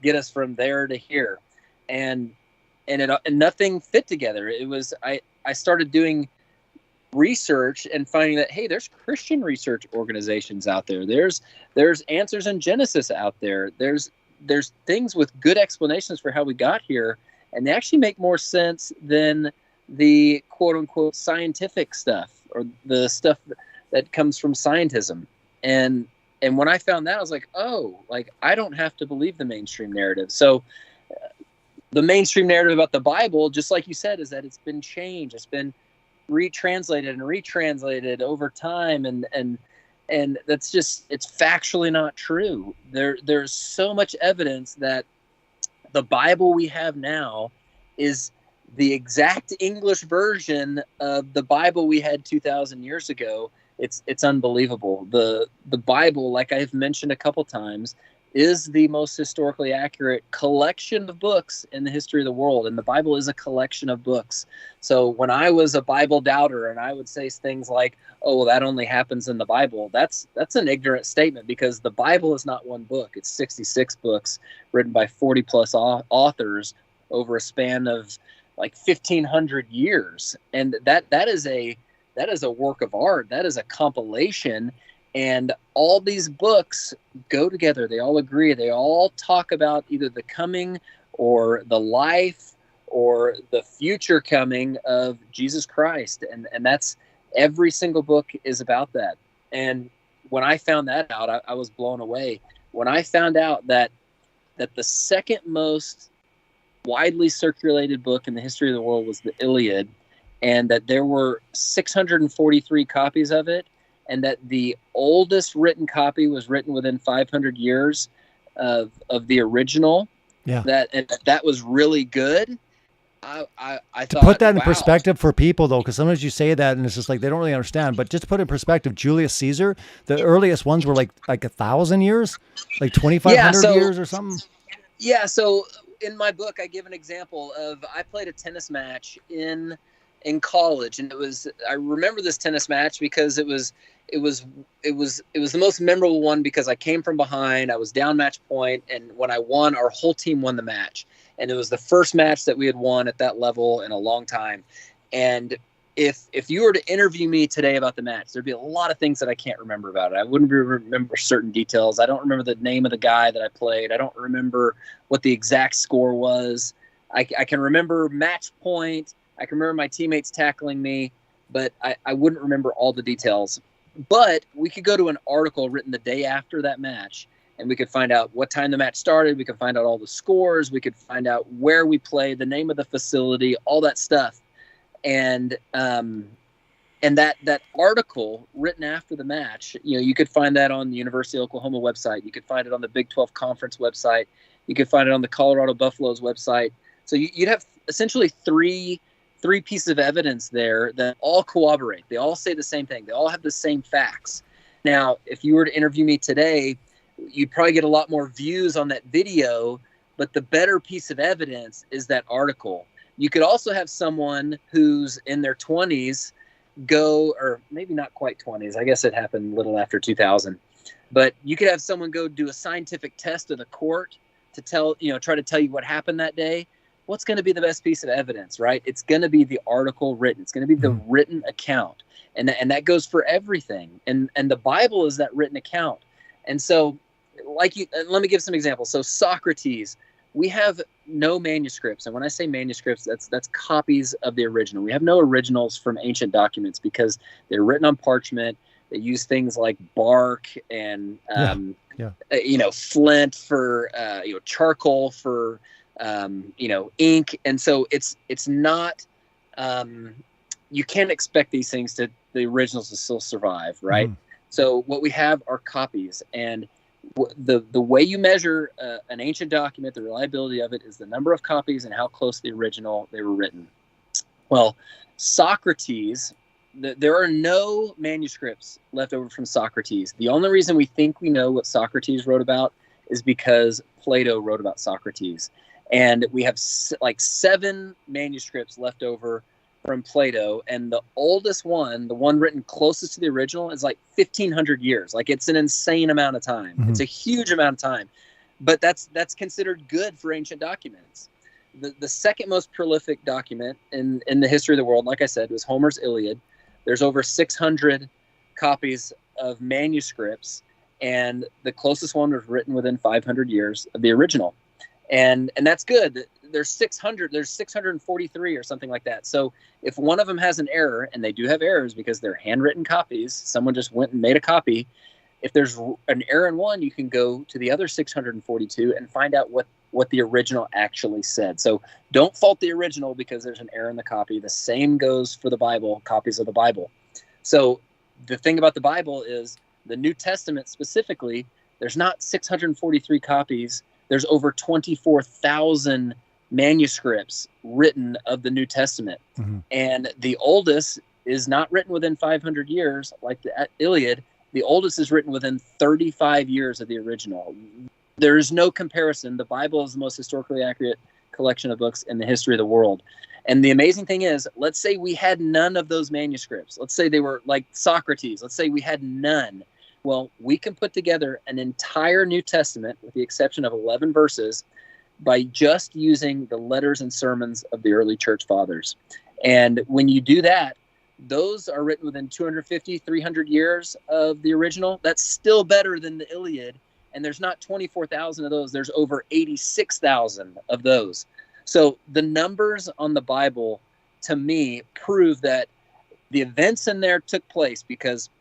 us from there to here. And nothing fit together. It was, I started doing research and finding that, hey, there's Christian research organizations out there. There's Answers in Genesis out there. There's things with good explanations for how we got here, and they actually make more sense than the quote unquote scientific stuff, or the stuff that comes from scientism. And when I found that, I was like, oh, like I don't have to believe the mainstream narrative. So the mainstream narrative about the Bible, just like you said, is that it's been changed. It's been retranslated over time, and that's just, it's factually not true. There's so much evidence that the Bible we have now is the exact English version of the Bible we had 2,000 years ago. It's unbelievable. The Bible, like I've mentioned a couple times, is the most historically accurate collection of books in the history of the world. And the Bible is a collection of books. So when I was a Bible doubter and I would say things like, oh, well, that only happens in the Bible, that's an ignorant statement, because the Bible is not one book. It's 66 books written by 40 plus authors over a span of like 1,500 years. And that is a work of art. That is a compilation. And all these books go together. They all agree. They all talk about either the coming or the life or the future coming of Jesus Christ. And that's, every single book is about that. And when I found that out, I was blown away. When I found out that the second most widely circulated book in the history of the world was the Iliad, and that there were 643 copies of it, and that the oldest written copy was written within 500 years of the original. Yeah. That was really good. I thought, to put that in wow. perspective for people, though, because sometimes you say that and it's just like they don't really understand. But just to put it in perspective, Julius Caesar, the earliest ones were like 1,000 years, like 2,500 years or something. Yeah. So in my book, I give an example of, I played a tennis match in college, and I remember this tennis match because it was the most memorable one, because I came from behind, I was down match point, and when I won, our whole team won the match, and it was the first match that we had won at that level in a long time. And if you were to interview me today about the match, there'd be a lot of things that I can't remember about it. I wouldn't remember certain details. I don't remember the name of the guy that I played. I don't remember what the exact score was. I can remember match point. I can remember my teammates tackling me, but I wouldn't remember all the details. But we could go to an article written the day after that match, and we could find out what time the match started. We could find out all the scores. We could find out where we played, the name of the facility, all that stuff. And that article written after the match, you could find that on the University of Oklahoma website. You could find it on the Big 12 Conference website. You could find it on the Colorado Buffaloes website. So you'd have essentially three pieces of evidence there that all corroborate. They all say the same thing. They all have the same facts. Now, if you were to interview me today, you'd probably get a lot more views on that video, but the better piece of evidence is that article. You could also have someone who's in their 20s go, or maybe not quite 20s, I guess it happened a little after 2000, but you could have someone go do a scientific test of the court to try to tell you what happened that day. what's going to be the best piece of evidence, right? It's going to be the article written. It's going to be the written account. And that goes for everything. And the Bible is that written account. And so, let me give some examples. So Socrates, we have no manuscripts. And when I say manuscripts, that's copies of the original. We have no originals from ancient documents because they're written on parchment. They use things like bark and, flint for, charcoal for, ink. And so it's not, you can't expect these things the originals to still survive, right? So what we have are copies, and the way you measure an ancient document, the reliability of it, is the number of copies and how close to the original they were written. Well, Socrates, there are no manuscripts left over from Socrates. The only reason we think we know what Socrates wrote about is because Plato wrote about Socrates. And we have 7 manuscripts left over from Plato, and the oldest one, the one written closest to the original, is 1,500 years. It's an insane amount of time. It's a huge amount of time, but that's considered good for ancient documents. The second most prolific document in the history of the world, like I said, was Homer's Iliad. There's over 600 copies of manuscripts, and the closest one was written within 500 years of the original. And that's good. There's 643 or something like that. So if one of them has an error, and they do have errors because they're handwritten copies, someone just went and made a copy. If there's an error in one, you can go to the other 642 and find out what the original actually said. So don't fault the original because there's an error in the copy. The same goes for the Bible, copies of the Bible. So the thing about the Bible is the New Testament specifically, there's not 643 copies. There's over 24,000 manuscripts written of the New Testament. And the oldest is not written within 500 years, like the Iliad. The oldest is written within 35 years of the original. There is no comparison. The Bible is the most historically accurate collection of books in the history of the world. And the amazing thing is, let's say we had none of those manuscripts. Let's say they were like Socrates. Let's say we had none. Well, we can put together an entire New Testament, with the exception of 11 verses, by just using the letters and sermons of the early church fathers. And when you do that, those are written within 250, 300 years of the original. That's still better than the Iliad. And there's not 24,000 of those. There's over 86,000 of those. So the numbers on the Bible, to me, prove that the events in there took place because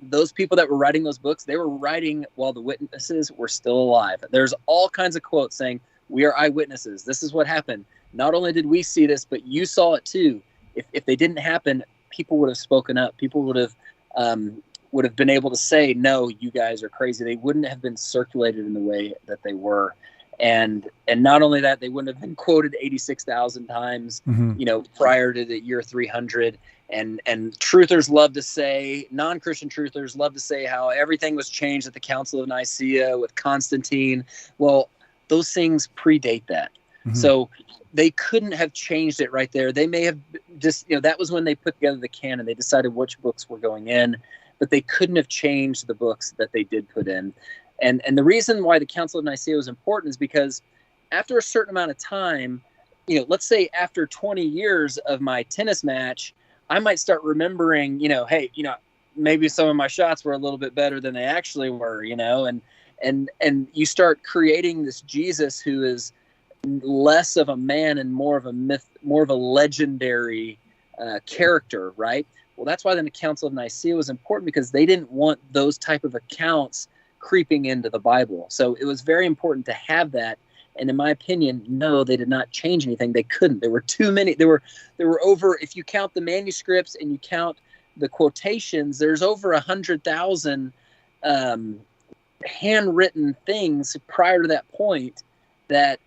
those people that were writing those books, they were writing while the witnesses were still alive. There's all kinds of quotes saying, we are eyewitnesses. This is what happened. Not only did we see this, but you saw it too. If they didn't happen, people would have spoken up. People would have been able to say, no, you guys are crazy. They wouldn't have been circulated in the way that they were. And not only that, they wouldn't have been quoted 86,000 times, prior to the year 300. And truthers love to say, non-Christian truthers love to say how everything was changed at the Council of Nicaea with Constantine. Well, those things predate that. So they couldn't have changed it right there. They may have just, that was when they put together the canon. They decided which books were going in, but they couldn't have changed the books that they did put in. And the reason why the Council of Nicaea was important is because after a certain amount of time, let's say after 20 years of my tennis match, I might start remembering, hey, maybe some of my shots were a little bit better than they actually were, and you start creating this Jesus who is less of a man and more of a myth, more of a legendary character, right? Well, that's why then the Council of Nicaea was important, because they didn't want those type of accounts creeping into the Bible. So it was very important to have that. And in my opinion, no, they did not change anything. They couldn't. There were too many. There were over, if you count the manuscripts and you count the quotations, there's over 100,000 handwritten things prior to that point that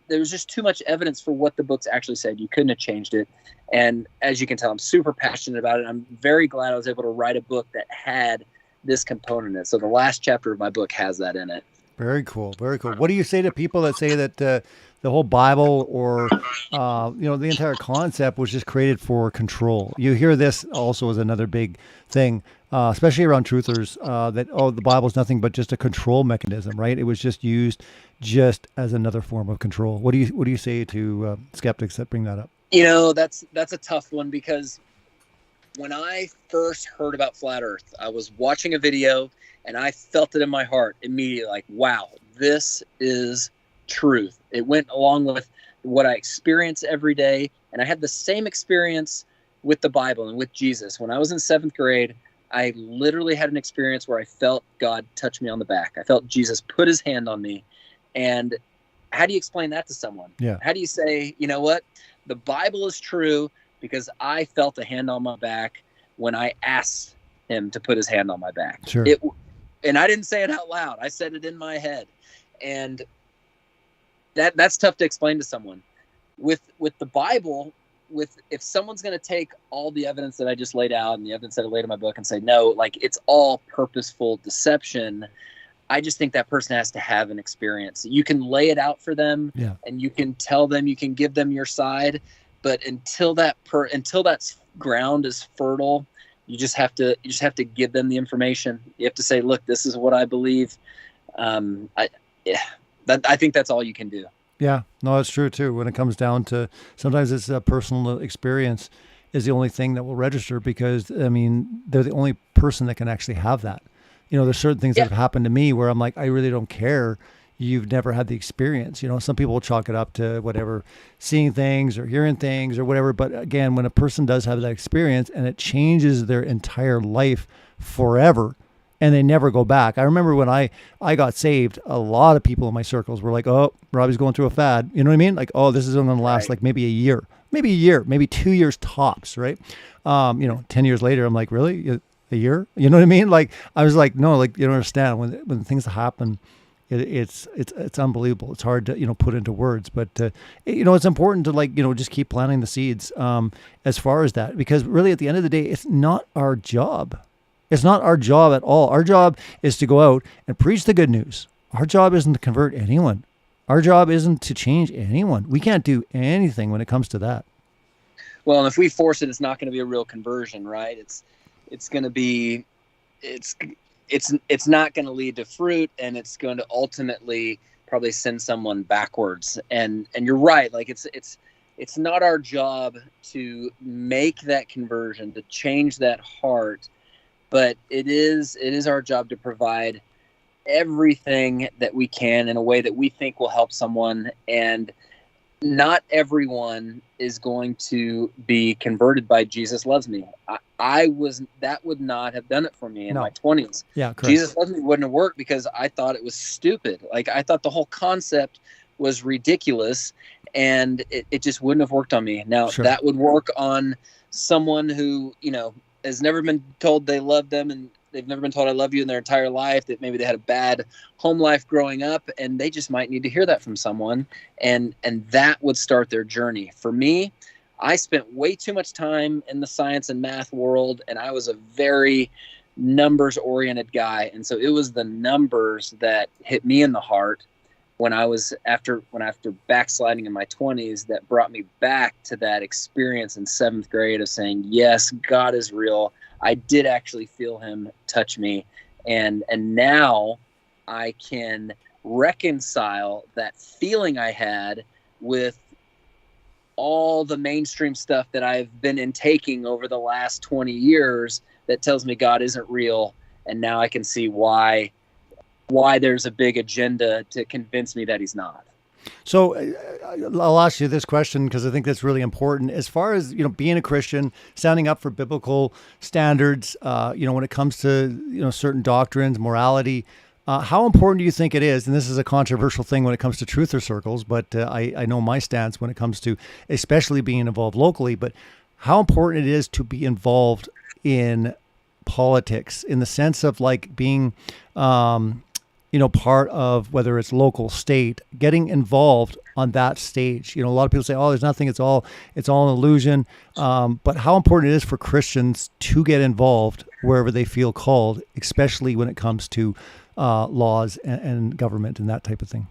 there was just too much evidence for what the books actually said. You couldn't have changed it. And as you can tell, I'm super passionate about it. I'm very glad I was able to write a book that had this component in it. So the last chapter of my book has that in it. Very cool. Very cool. What do you say to people that say that the whole Bible or, the entire concept was just created for control? You hear this also as another big thing. especially around truthers, that, the Bible is nothing but just a control mechanism, right? It was just used just as another form of control. What do you say to skeptics that bring that up? That's a tough one, because when I first heard about flat Earth, I was watching a video and I felt it in my heart immediately, like, wow, this is truth. It went along with what I experience every day. And I had the same experience with the Bible and with Jesus. When I was in 7th grade, I literally had an experience where I felt God touch me on the back. I felt Jesus put his hand on me. And how do you explain that to someone? Yeah. How do you say, you know what? The Bible is true because I felt a hand on my back when I asked him to put his hand on my back. Sure. And I didn't say it out loud. I said it in my head. And that's tough to explain to someone. With the Bible, if someone's going to take all the evidence that I just laid out and the evidence that I laid in my book and say, no, like, it's all purposeful deception, I just think that person has to have an experience. You can lay it out for them, and you can tell them, you can give them your side, but until that ground is fertile, you just have to give them the information. You have to say, look, this is what I believe. I think that's all you can do. Yeah, no, that's true too. When it comes down to, sometimes it's a personal experience is the only thing that will register, because I mean, they're the only person that can actually have that. There's certain things that have happened to me where I'm like, I really don't care. You've never had the experience. Some people will chalk it up to whatever, seeing things or hearing things or whatever. But again, when a person does have that experience and it changes their entire life forever, and they never go back. I remember when I got saved, a lot of people in my circles were like, oh, Robbie's going through a fad. You know what I mean? Like, oh, this is going to last like maybe a year, maybe 2 years tops, right? 10 years later, I'm like, really? A year? You know what I mean? Like, I was like, no, like, you don't understand. When things happen, it's unbelievable. It's hard to, put into words, but, it's important to, like, just keep planting the seeds as far as that, because really at the end of the day, it's not our job. It's not our job at all. Our job is to go out and preach the good news. Our job isn't to convert anyone. Our job isn't to change anyone. We can't do anything when it comes to that. Well, and if we force it, it's not going to be a real conversion, right? It's going to be, it's not going to lead to fruit, and it's going to ultimately probably send someone backwards. And you're right. Like, it's not our job to make that conversion, to change that heart. But it is our job to provide everything that we can in a way that we think will help someone. And not everyone is going to be converted by Jesus Loves Me. That would not have done it for me in my 20s. Yeah, correct. Jesus Loves Me wouldn't have worked because I thought it was stupid. Like, I thought the whole concept was ridiculous, and it just wouldn't have worked on me. Now, that would work on someone who, has never been told they love them, and they've never been told I love you in their entire life, that maybe they had a bad home life growing up, and they just might need to hear that from someone, and that would start their journey. For me, I spent way too much time in the science and math world, and I was a very numbers-oriented guy, and so it was the numbers that hit me in the heart when I was after backsliding in my 20s, that brought me back to that experience in 7th grade of saying, yes, God is real. I did actually feel him touch me. And now I can reconcile that feeling I had with all the mainstream stuff that I've been intaking over the last 20 years that tells me God isn't real. And now I can see why there's a big agenda to convince me that he's not. So I'll ask you this question because I think that's really important. As far as, being a Christian, standing up for biblical standards, when it comes to, certain doctrines, morality, how important do you think it is? And this is a controversial thing when it comes to truther circles, but I know my stance when it comes to especially being involved locally, but how important it is to be involved in politics in the sense of like being, part of whether it's local, state, getting involved on that stage. A lot of people say, oh, there's nothing, it's all an illusion. But how important it is for Christians to get involved wherever they feel called, especially when it comes to laws and government and that type of thing.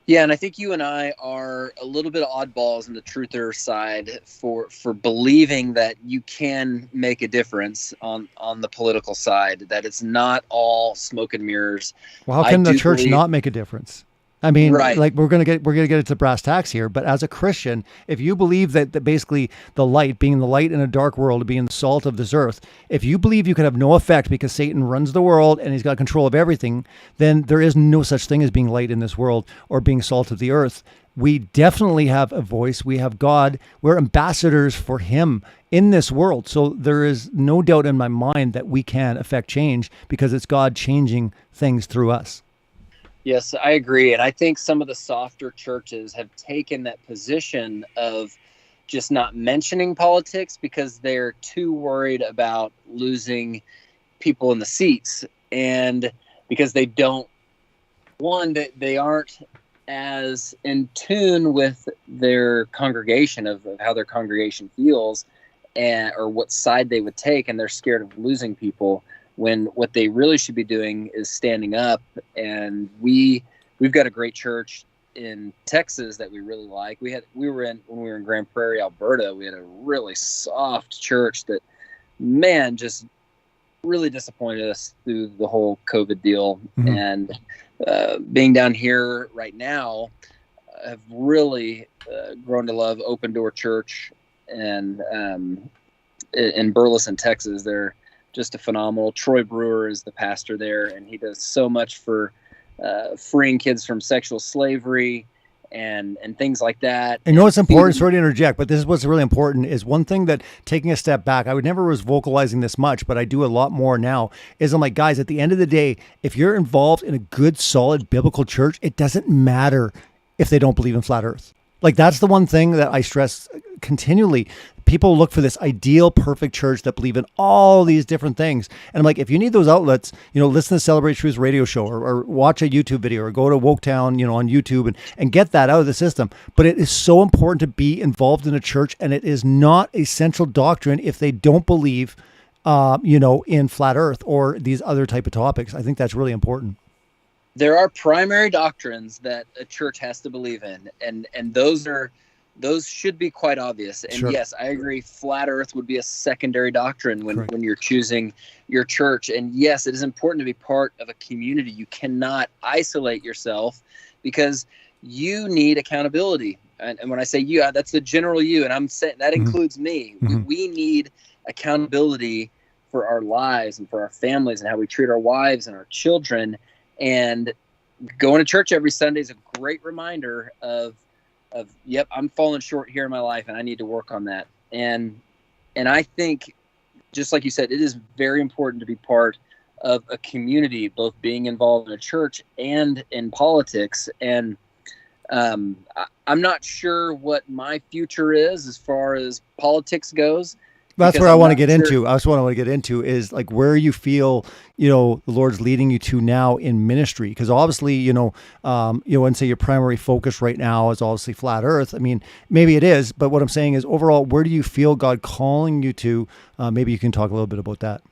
Yeah, and I think you and I are a little bit of oddballs in the truther side for believing that you can make a difference on the political side, that it's not all smoke and mirrors. Well, how can the church not make a difference? I mean, right. Like we're gonna get into brass tacks here, but as a Christian, if you believe that basically the light, being the light in a dark world, being the salt of this earth, if you believe you can have no effect because Satan runs the world and he's got control of everything, then there is no such thing as being light in this world or being salt of the earth. We definitely have a voice. We have God. We're ambassadors for him in this world. So there is no doubt in my mind that we can affect change because it's God changing things through us. Yes, I agree. And I think some of the softer churches have taken that position of just not mentioning politics because they're too worried about losing people in the seats. And because they don't, one, that they aren't as in tune with their congregation of how their congregation feels or what side they would take. And they're scared of losing people, when what they really should be doing is standing up. And we've got a great church in Texas that we really like. When we were in Grand Prairie, Alberta, we had a really soft church that, man, just really disappointed us through the whole COVID deal. Mm-hmm. And being down here right now, I've really grown to love Open Door Church, and in Burleson, Texas. They're just a phenomenal. Troy Brewer is the pastor there, and he does so much for freeing kids from sexual slavery and things like that. And you know what's important, sorry to interject, but this is what's really important, is one thing that, taking a step back, I would never was vocalizing this much, but I do a lot more now, is I'm like, guys, at the end of the day, if you're involved in a good, solid biblical church, it doesn't matter if they don't believe in flat earth. Like, that's the one thing that I stress continually. People look for this ideal, perfect church that believe in all these different things. And I'm like, if you need those outlets, listen to Celebrate Truth's radio show or watch a YouTube video or go to Woketown, on YouTube and get that out of the system. But it is so important to be involved in a church, and it is not a central doctrine if they don't believe, in flat earth or these other type of topics. I think that's really important. There are primary doctrines that a church has to believe in, and those should be quite obvious. And sure. Yes, I agree. Flat earth would be a secondary doctrine when you're choosing your church. And yes, it is important to be part of a community. You cannot isolate yourself because you need accountability. And when I say you, that's the general you. And I'm saying that includes me. Mm-hmm. We need accountability for our lives and for our families and how we treat our wives and our children. And going to church every Sunday is a great reminder of, yep, I'm falling short here in my life and I need to work on that. And I think, just like you said, it is very important to be part of a community, both being involved in a church and in politics. And I'm not sure what my future is as far as politics goes. That's where I want to get into. That's what I want to get into is like where you feel, the Lord's leading you to now in ministry. Because obviously, and say your primary focus right now is obviously flat earth. I mean, maybe it is, but what I'm saying is overall, where do you feel God calling you to? Maybe you can talk a little bit about that.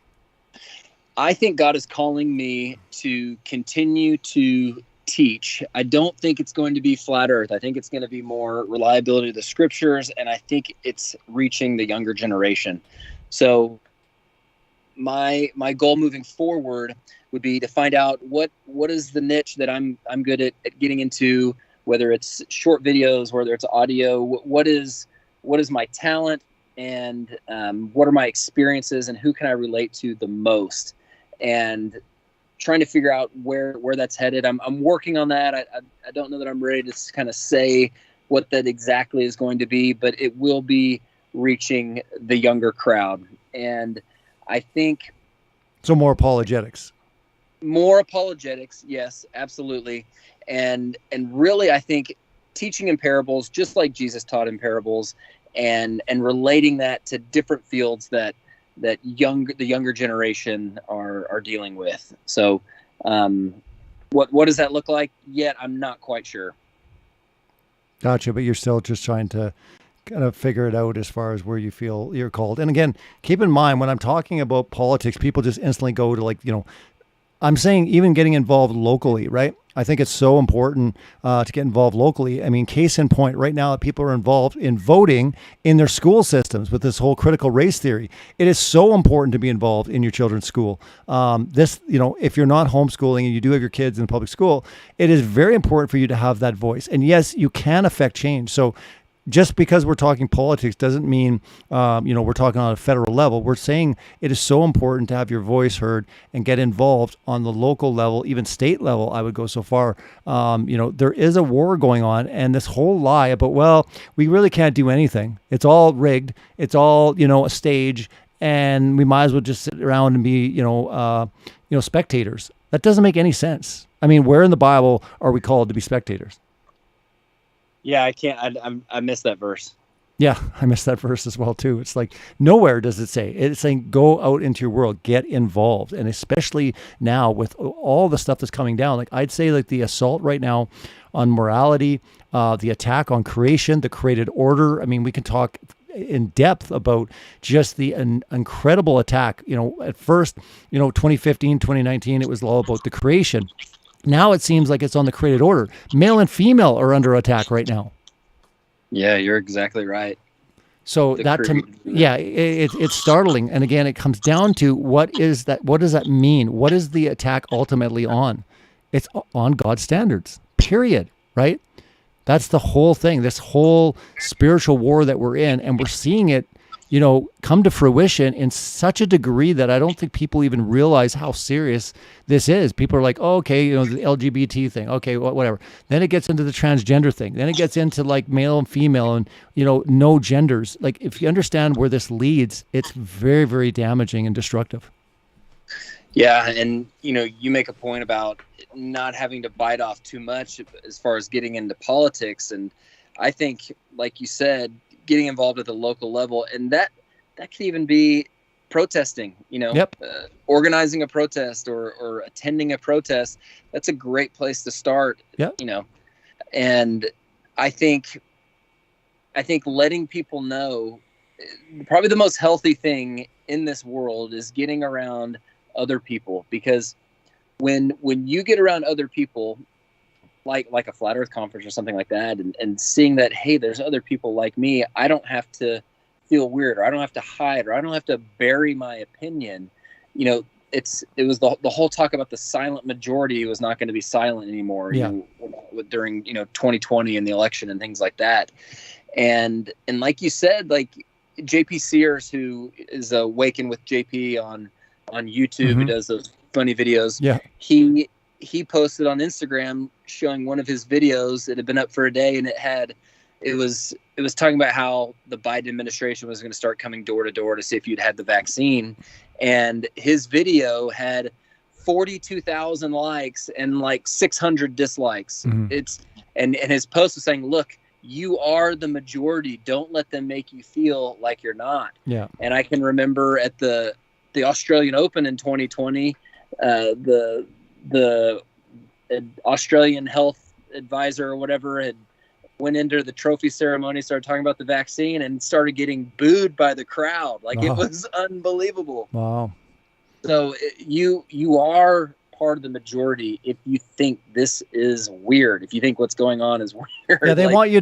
I think God is calling me to continue to teach. I don't think it's going to be flat earth. I think it's going to be more reliability of the scriptures, and I think it's reaching the younger generation. So my goal moving forward would be to find out what is the niche that I'm good at getting into, whether it's short videos, whether it's audio, what is my talent, and what are my experiences, and who can I relate to the most, and trying to figure out where that's headed. I'm working on that. I don't know that I'm ready to kind of say what that exactly is going to be, but it will be reaching the younger crowd. And I think... So more apologetics. More apologetics, yes, absolutely. And really, I think teaching in parables, just like Jesus taught in parables, and relating that to different fields that the younger generation are dealing with. So what does that look like? Yet I'm not quite sure. Gotcha, but you're still just trying to kind of figure it out as far as where you feel you're called. And again, keep in mind, when I'm talking about politics, people just instantly go to I'm saying even getting involved locally, right? I think it's so important to get involved locally. I mean, case in point, right now, people are involved in voting in their school systems with this whole critical race theory. It is so important to be involved in your children's school. If you're not homeschooling and you do have your kids in public school, it is very important for you to have that voice. And yes, you can affect change. So just because we're talking politics doesn't mean, we're talking on a federal level. We're saying it is so important to have your voice heard and get involved on the local level, even state level. I would go so far. There is a war going on, and this whole lie about, well, we really can't do anything. It's all rigged. It's all, a stage, and we might as well just sit around and be, spectators. That doesn't make any sense. I mean, where in the Bible are we called to be spectators? Yeah, I can't. I missed that verse. Yeah, I missed that verse as well too. It's like nowhere does it say. It's saying go out into your world, get involved, and especially now with all the stuff that's coming down. Like I'd say, like the assault right now on morality, the attack on creation, the created order. I mean, we can talk in depth about just the incredible attack. At first, 2015, 2019, it was all about the creation. Now it seems like it's on the created order. Male and female are under attack right now. Yeah, you're exactly right. So it's startling. And again, it comes down to what is that? What does that mean? What is the attack ultimately on? It's on God's standards, period. Right? That's the whole thing, this whole spiritual war that we're in. And we're seeing it, come to fruition in such a degree that I don't think people even realize how serious this is. People are like, oh, okay, the LGBT thing. Okay, whatever. Then it gets into the transgender thing. Then it gets into like male and female and, no genders. Like if you understand where this leads, it's very, very damaging and destructive. Yeah. And, you make a point about not having to bite off too much as far as getting into politics. And I think, like you said, getting involved at the local level, and that could even be protesting, organizing a protest or attending a protest. That's a great place to start. And I think letting people know, probably the most healthy thing in this world is getting around other people, because when you get around other people, like a flat earth conference or something like that, and seeing that, hey, there's other people like me, I don't have to feel weird, or I don't have to hide, or I don't have to bury my opinion. It was the whole talk about the silent majority was not going to be silent anymore. During 2020 and the election and things like that. And like you said, like JP Sears, who is Waken with JP on YouTube, who does those funny videos. Yeah. He posted on Instagram showing one of his videos that had been up for a day, and it was talking about how the Biden administration was going to start coming door to door to see if you'd had the vaccine. And his video had 42,000 likes and like 600 dislikes. And his post was saying, look, you are the majority. Don't let them make you feel like you're not. Yeah. And I can remember at the Australian Open in 2020, the Australian health advisor or whatever had went into the trophy ceremony, started talking about the vaccine, and started getting booed by the crowd. Like it was unbelievable. Wow. So you are part of the majority if you think this is weird, if you think what's going on is weird. Yeah, they want you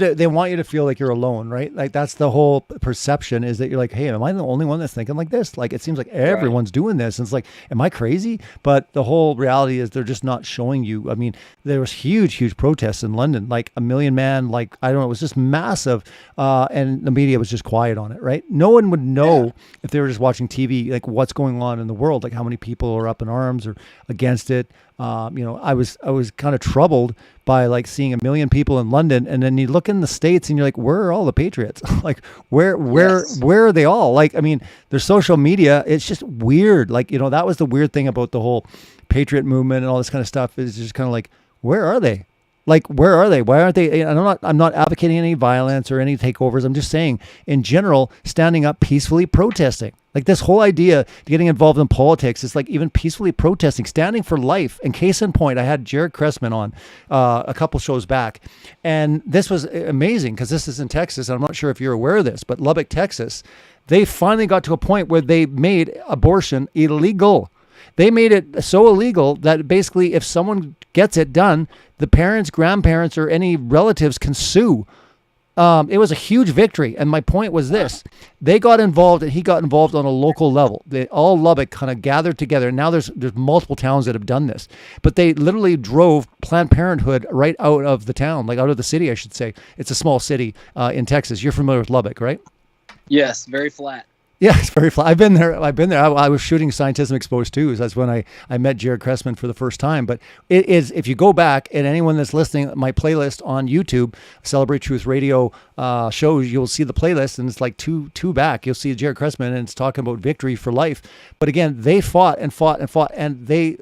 to feel like you're alone, right? Like that's the whole perception, is that you're like, hey, am I the only one that's thinking like this? Like it seems like everyone's doing this, and it's like, am I crazy? But the whole reality is they're just not showing you. I mean, there was huge protests in London, like 1 million man, like I don't know, it was just massive, and the media was just quiet on it, right? No one would know if they were just watching TV, like what's going on in the world, like how many people are up in arms or against it. I was kind of troubled by like seeing 1 million people in London, and then you look in the States and you're like, where are all the patriots? Like where are they all? Like, I mean, their social media, it's just weird. Like, that was the weird thing about the whole patriot movement and all this kind of stuff, is just kind of like, where are they? Like, where are they? Why aren't they? I'm not advocating any violence or any takeovers. I'm just saying, in general, standing up peacefully, protesting. Like this whole idea, getting involved in politics, is like even peacefully protesting, standing for life. And case in point, I had Jared Cressman on a couple shows back, and this was amazing because this is in Texas. And I'm not sure if you're aware of this, but Lubbock, Texas, they finally got to a point where they made abortion illegal. They made it so illegal that basically if someone gets it done, the parents, grandparents, or any relatives can sue. It was a huge victory. And my point was this: they got involved, and he got involved on a local level. All Lubbock kind of gathered together. And now there's multiple towns that have done this, but they literally drove Planned Parenthood right out of the town, like out of the city, I should say. It's a small city in Texas. You're familiar with Lubbock, right? Yes, very flat. Yeah, it's very flat. I've been there. I was shooting Scientism Exposed too. That's when I met Jared Cressman for the first time. But it is, if you go back, and anyone that's listening, my playlist on YouTube, Celebrate Truth Radio shows, you'll see the playlist, and it's like two back. You'll see Jared Cressman, and it's talking about victory for life. But again, they fought and fought and fought, and they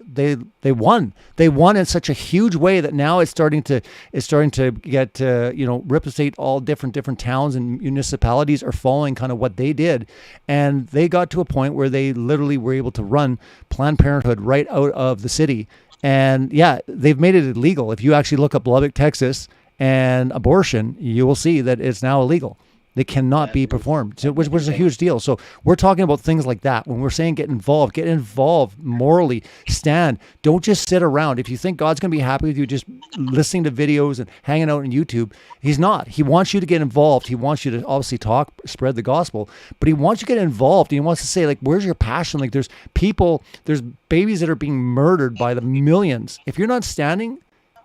won. They won in such a huge way that now it's starting to get replicate all different towns and municipalities are following kind of what they did. And they got to a point where they literally were able to run Planned Parenthood right out of the city. And yeah, they've made it illegal. If you actually look up Lubbock, Texas, and abortion, you will see that it's now illegal. They cannot be performed, which was a huge deal. So we're talking about things like that. When we're saying get involved morally, stand. Don't just sit around. If you think God's going to be happy with you just listening to videos and hanging out on YouTube, he's not. He wants you to get involved. He wants you to obviously talk, spread the gospel, but he wants you to get involved. He wants to say, like, where's your passion? Like, there's babies that are being murdered by the millions. If you're not standing,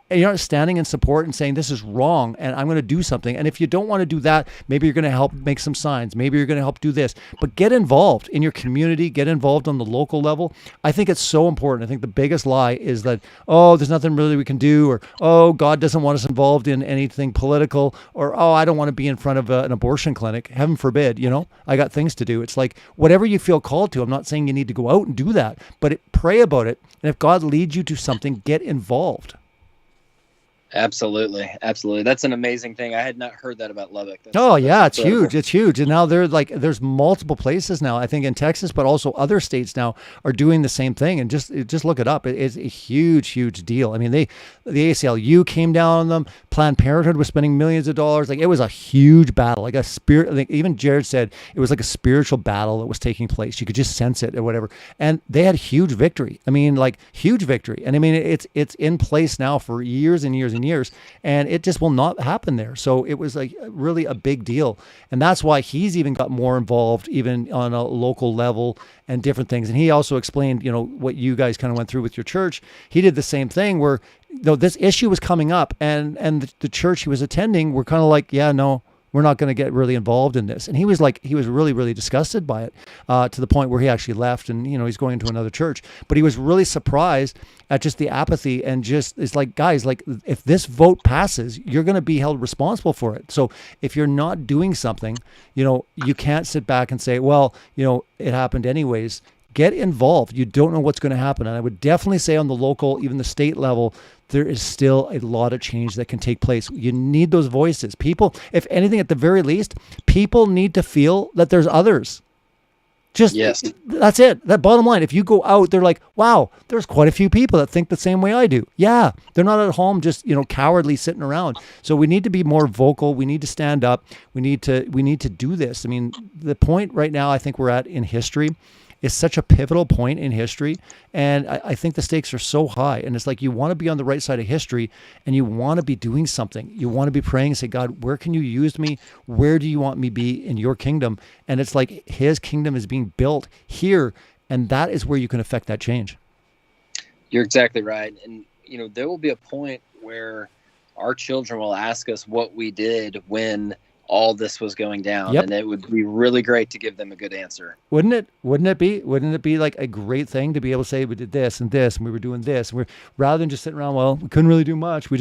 and you're not standing in support and saying this is wrong and I'm going to do something. And if you don't want to do that, maybe you're going to help make some signs. Maybe you're going to help do this. But get involved in your community. Get involved on the local level. I think it's so important. I think the biggest lie is that, oh, there's nothing really we can do, or, oh, God doesn't want us involved in anything political, or, oh, I don't want to be in front of an abortion clinic. Heaven forbid, I got things to do. It's like whatever you feel called to. I'm not saying you need to go out and do that, but pray about it. And if God leads you to something, get involved. Absolutely. That's an amazing thing. I had not heard that about Lubbock. It's huge. It's huge. And now there's multiple places now, I think in Texas, but also other states now are doing the same thing. And just look it up. It's a huge deal. I mean, the ACLU came down on them. Planned Parenthood was spending millions of dollars. Like, it was a huge battle, like a spirit. I think even Jared said it was like a spiritual battle that was taking place. You could just sense it or whatever. And they had huge victory. I mean, like, huge victory. And I mean, it's in place now for years and years and years, and it just will not happen there. So it was like really a big deal. And that's why he's even got more involved, even on a local level and different things. And he also explained, what you guys kind of went through with your church. He did the same thing where, this issue was coming up, and the church he was attending were kind of like, yeah, no, we're not going to get really involved in this. And he was really, really disgusted by it, to the point where he actually left, and, he's going into another church. But he was really surprised at just the apathy, and just, it's like, guys, like, if this vote passes, you're going to be held responsible for it. So if you're not doing something, you can't sit back and say, well, it happened anyways. Get involved. You don't know what's going to happen. And I would definitely say on the local, even the state level, there is still a lot of change that can take place. You need those voices. People, if anything, at the very least, people need to feel that there's others. Yes. That's it. That bottom line. If you go out, they're like, wow, there's quite a few people that think the same way I do. Yeah. They're not at home just, cowardly sitting around. So we need to be more vocal. We need to stand up. We need to do this. I mean, the point right now I think we're at in history is such a pivotal point in history. And I think the stakes are so high. And it's like, you want to be on the right side of history, and you want to be doing something. You want to be praying and say, God, where can you use me? Where do you want me to be in your kingdom? And it's like his kingdom is being built here. And that is where you can affect that change. You're exactly right. And, there will be a point where our children will ask us what we did when all this was going down. Yep. And it would be really great to give them a good answer. Wouldn't it be like a great thing to be able to say, we did this and this, and we were doing this, and rather than just sitting around, well, we couldn't really do much. We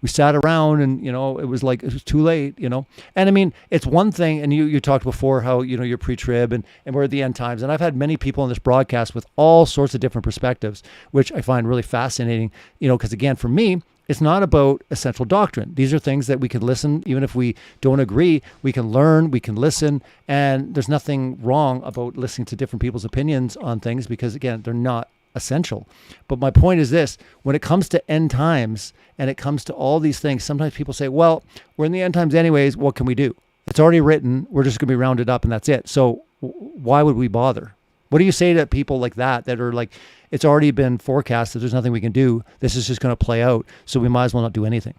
sat around, and, it was like, it was too late, And I mean, it's one thing, and you talked before how, you're pre-trib and we're at the end times. And I've had many people on this broadcast with all sorts of different perspectives, which I find really fascinating, because again, for me, it's not about essential doctrine. These are things that we can listen, even if we don't agree, we can learn, we can listen, and there's nothing wrong about listening to different people's opinions on things, because again, they're not essential. But my point is this: when it comes to end times and it comes to all these things, sometimes people say, well, we're in the end times anyways, what can we do? It's already written, we're just going to be rounded up and that's it. So why would we bother? What do you say to people like that are like, it's already been forecasted, there's nothing we can do, this is just going to play out, so we might as well not do anything?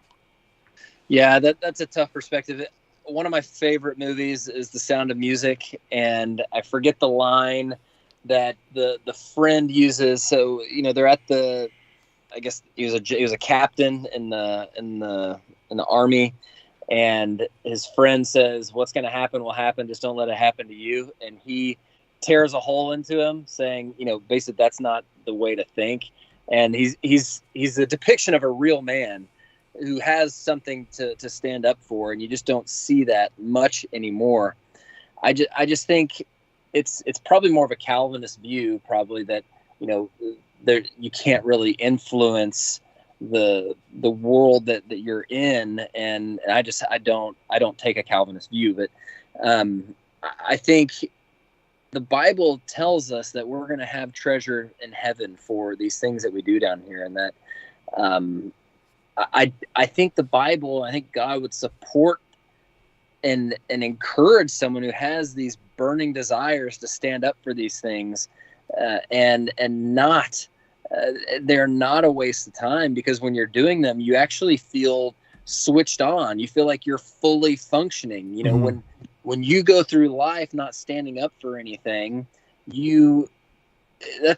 Yeah, that's a tough perspective. One of my favorite movies is The Sound of Music, and I forget the line that the friend uses. So, you know, they're at the, I guess he was a captain in the army, and his friend says, "What's going to happen will happen. Just don't let it happen to you." And he tears a hole into him, saying, you know, basically that's not the way to think. And he's a depiction of a real man who has something to stand up for, and you just don't see that much anymore. I just think it's probably more of a Calvinist view, probably, that, you know, there you can't really influence the world that you're in, and I don't take a Calvinist view, but I think the Bible tells us that we're going to have treasure in heaven for these things that we do down here, and that I think the Bible, I think God would support and encourage someone who has these burning desires to stand up for these things, and not they're not a waste of time, because when you're doing them, you actually feel switched on. You feel like you're fully functioning. You know, when you go through life not standing up for anything,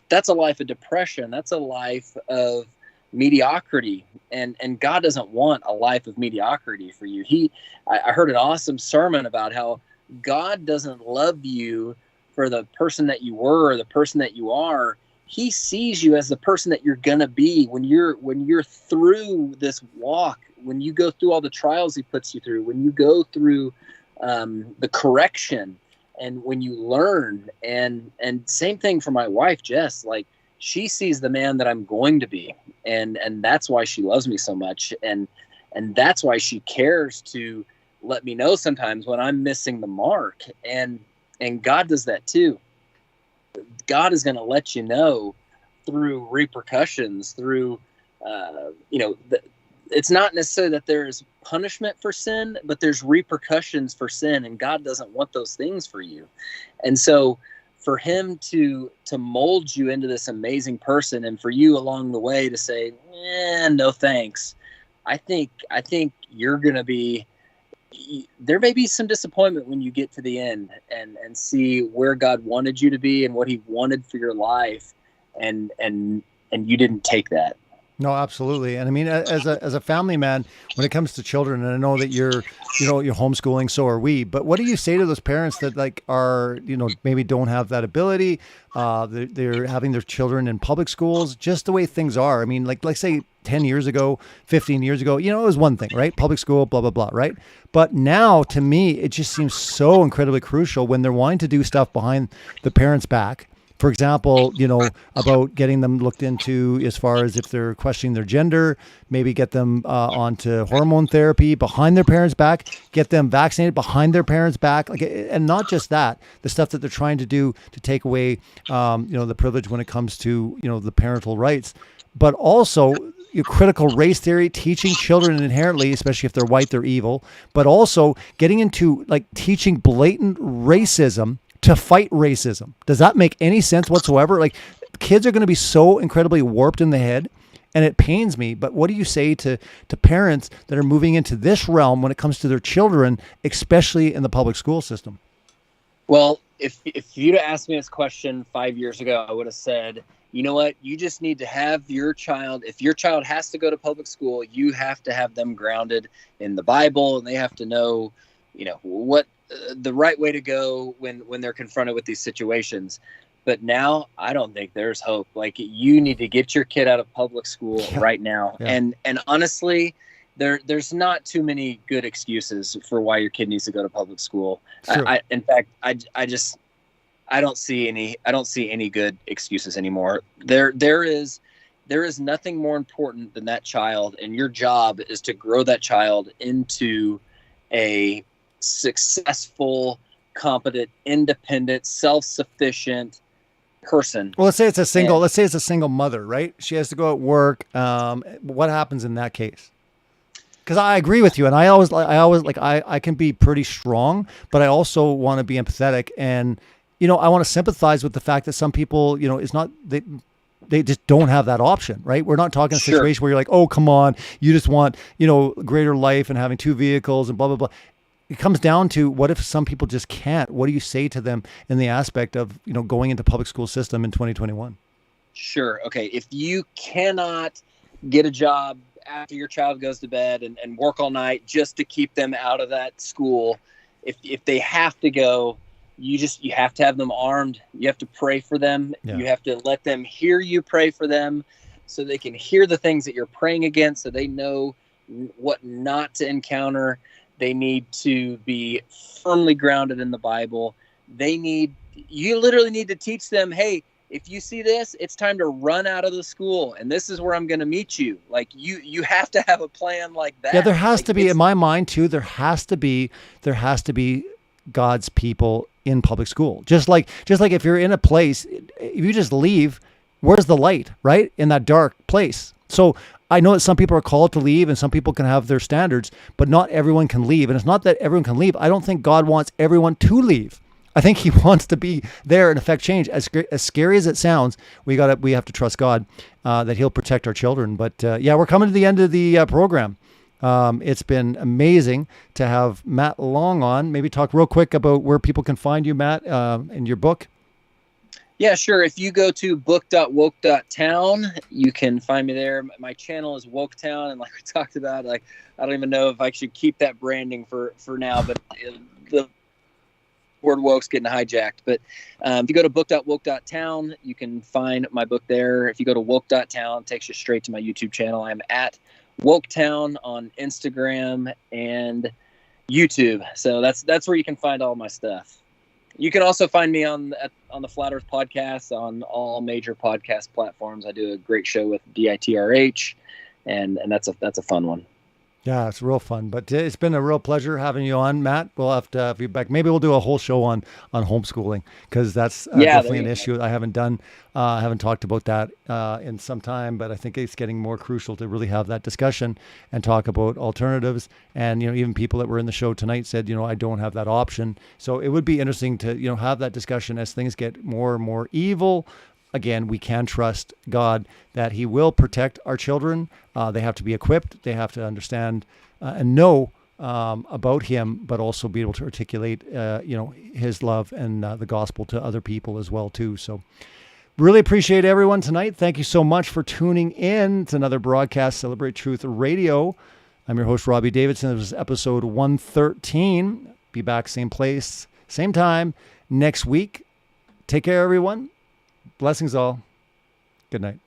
that's a life of depression. That's a life of mediocrity, and God doesn't want a life of mediocrity for you. I heard an awesome sermon about how God doesn't love you for the person that you were or the person that you are. He sees you as the person that you're gonna be when you're through this walk, when you go through all the trials he puts you through, when you go through the correction, and when you learn. And same thing for my wife, Jess. Like, she sees the man that I'm going to be, and that's why she loves me so much, and that's why she cares to let me know sometimes when I'm missing the mark, and God does that too. God is going to let you know through repercussions, through it's not necessarily that there's punishment for sin, but there's repercussions for sin, and God doesn't want those things for you. And so for him to mold you into this amazing person, and for you along the way to say, no thanks, I think you're going to be, there may be some disappointment when you get to the end and see where God wanted you to be and what he wanted for your life, and you didn't take that. No, absolutely. And I mean, as a family man, when it comes to children, and I know that you're homeschooling, so are we, but what do you say to those parents that like are, maybe don't have that ability? They're having their children in public schools, just the way things are. I mean, like say 10 years ago, 15 years ago, it was one thing, right? Public school, blah, blah, blah, right? But now to me, it just seems so incredibly crucial when they're wanting to do stuff behind the parents' back. For example, about getting them looked into as far as if they're questioning their gender, maybe get them onto hormone therapy behind their parents' back, get them vaccinated behind their parents' back. And not just that, the stuff that they're trying to do to take away, the privilege when it comes to, the parental rights, but also critical race theory, teaching children inherently, especially if they're white, they're evil, but also getting into like teaching blatant racism to fight racism. Does that make any sense whatsoever? Like, kids are going to be so incredibly warped in the head, and it pains me. But what do you say to parents that are moving into this realm when it comes to their children, especially in the public school system? Well, if you'd have asked me this question 5 years ago, I would have said, you know what? You just need to have your child. If your child has to go to public school, you have to have them grounded in the Bible, and they have to know, what the right way to go when they're confronted with these situations. But now I don't think there's hope. Like, you need to get your kid out of public school right now. Yeah. And honestly, there's not too many good excuses for why your kid needs to go to public school. Sure. In fact, I don't see any good excuses anymore. There is nothing more important than that child, and your job is to grow that child into a successful, competent, independent, self-sufficient person. Well, let's say it's a single mother, right? She has to go at work. What happens in that case? Because I agree with you, and I can be pretty strong, but I also want to be empathetic. And I want to sympathize with the fact that some people, it's not, they just don't have that option, right? We're not talking a situation where you're like, oh, come on, you just want, greater life and having 2 vehicles and blah, blah, blah. It comes down to, what if some people just can't? What do you say to them in the aspect of, going into public school system in 2021? Sure. Okay. If you cannot get a job after your child goes to bed and work all night just to keep them out of that school, if they have to go, you have to have them armed. You have to pray for them. Yeah. You have to let them hear you pray for them so they can hear the things that you're praying against, so they know what not to encounter. They need to be firmly grounded in the Bible. You literally need to teach them, hey, if you see this, it's time to run out of the school, and this is where I'm going to meet you. Like you have to have a plan like that. Yeah, there has to be, in my mind too, there has to be God's people in public school. Just like if you're in a place, if you just leave, where's the light, right? In that dark place. So I know that some people are called to leave and some people can have their standards, but not everyone can leave. And it's not that everyone can leave. I don't think God wants everyone to leave. I think he wants to be there and affect change. As scary as it sounds, we have to trust God that he'll protect our children. But we're coming to the end of the program. It's been amazing to have Matt Long on. Maybe talk real quick about where people can find you, Matt, in your book. Yeah, sure. If you go to book.woke.town, you can find me there. My channel is Woketown, and like we talked about, I don't even know if I should keep that branding for now, but the word woke's getting hijacked. But if you go to book.woke.town, you can find my book there. If you go to woke.town, it takes you straight to my YouTube channel. I'm at Woketown on Instagram and YouTube. So that's where you can find all my stuff. You can also find me on the Flat Earth podcast on all major podcast platforms. I do a great show with DITRH, and that's a fun one. Yeah, it's real fun. But it's been a real pleasure having you on, Matt. We'll have to have you back. Maybe we'll do a whole show on homeschooling, because that's definitely an issue I haven't done. I haven't talked about that in some time, but I think it's getting more crucial to really have that discussion and talk about alternatives. And, even people that were in the show tonight said, I don't have that option. So it would be interesting to, have that discussion as things get more and more evil. Again, we can trust God that he will protect our children. They have to be equipped. They have to understand and know about him, but also be able to articulate, his love and the gospel to other people as well, too. So really appreciate everyone tonight. Thank you so much for tuning in. It's another broadcast, Celebrate Truth Radio. I'm your host, Robbie Davidson. This is episode 113. Be back same place, same time next week. Take care, everyone. Blessings all. Good night.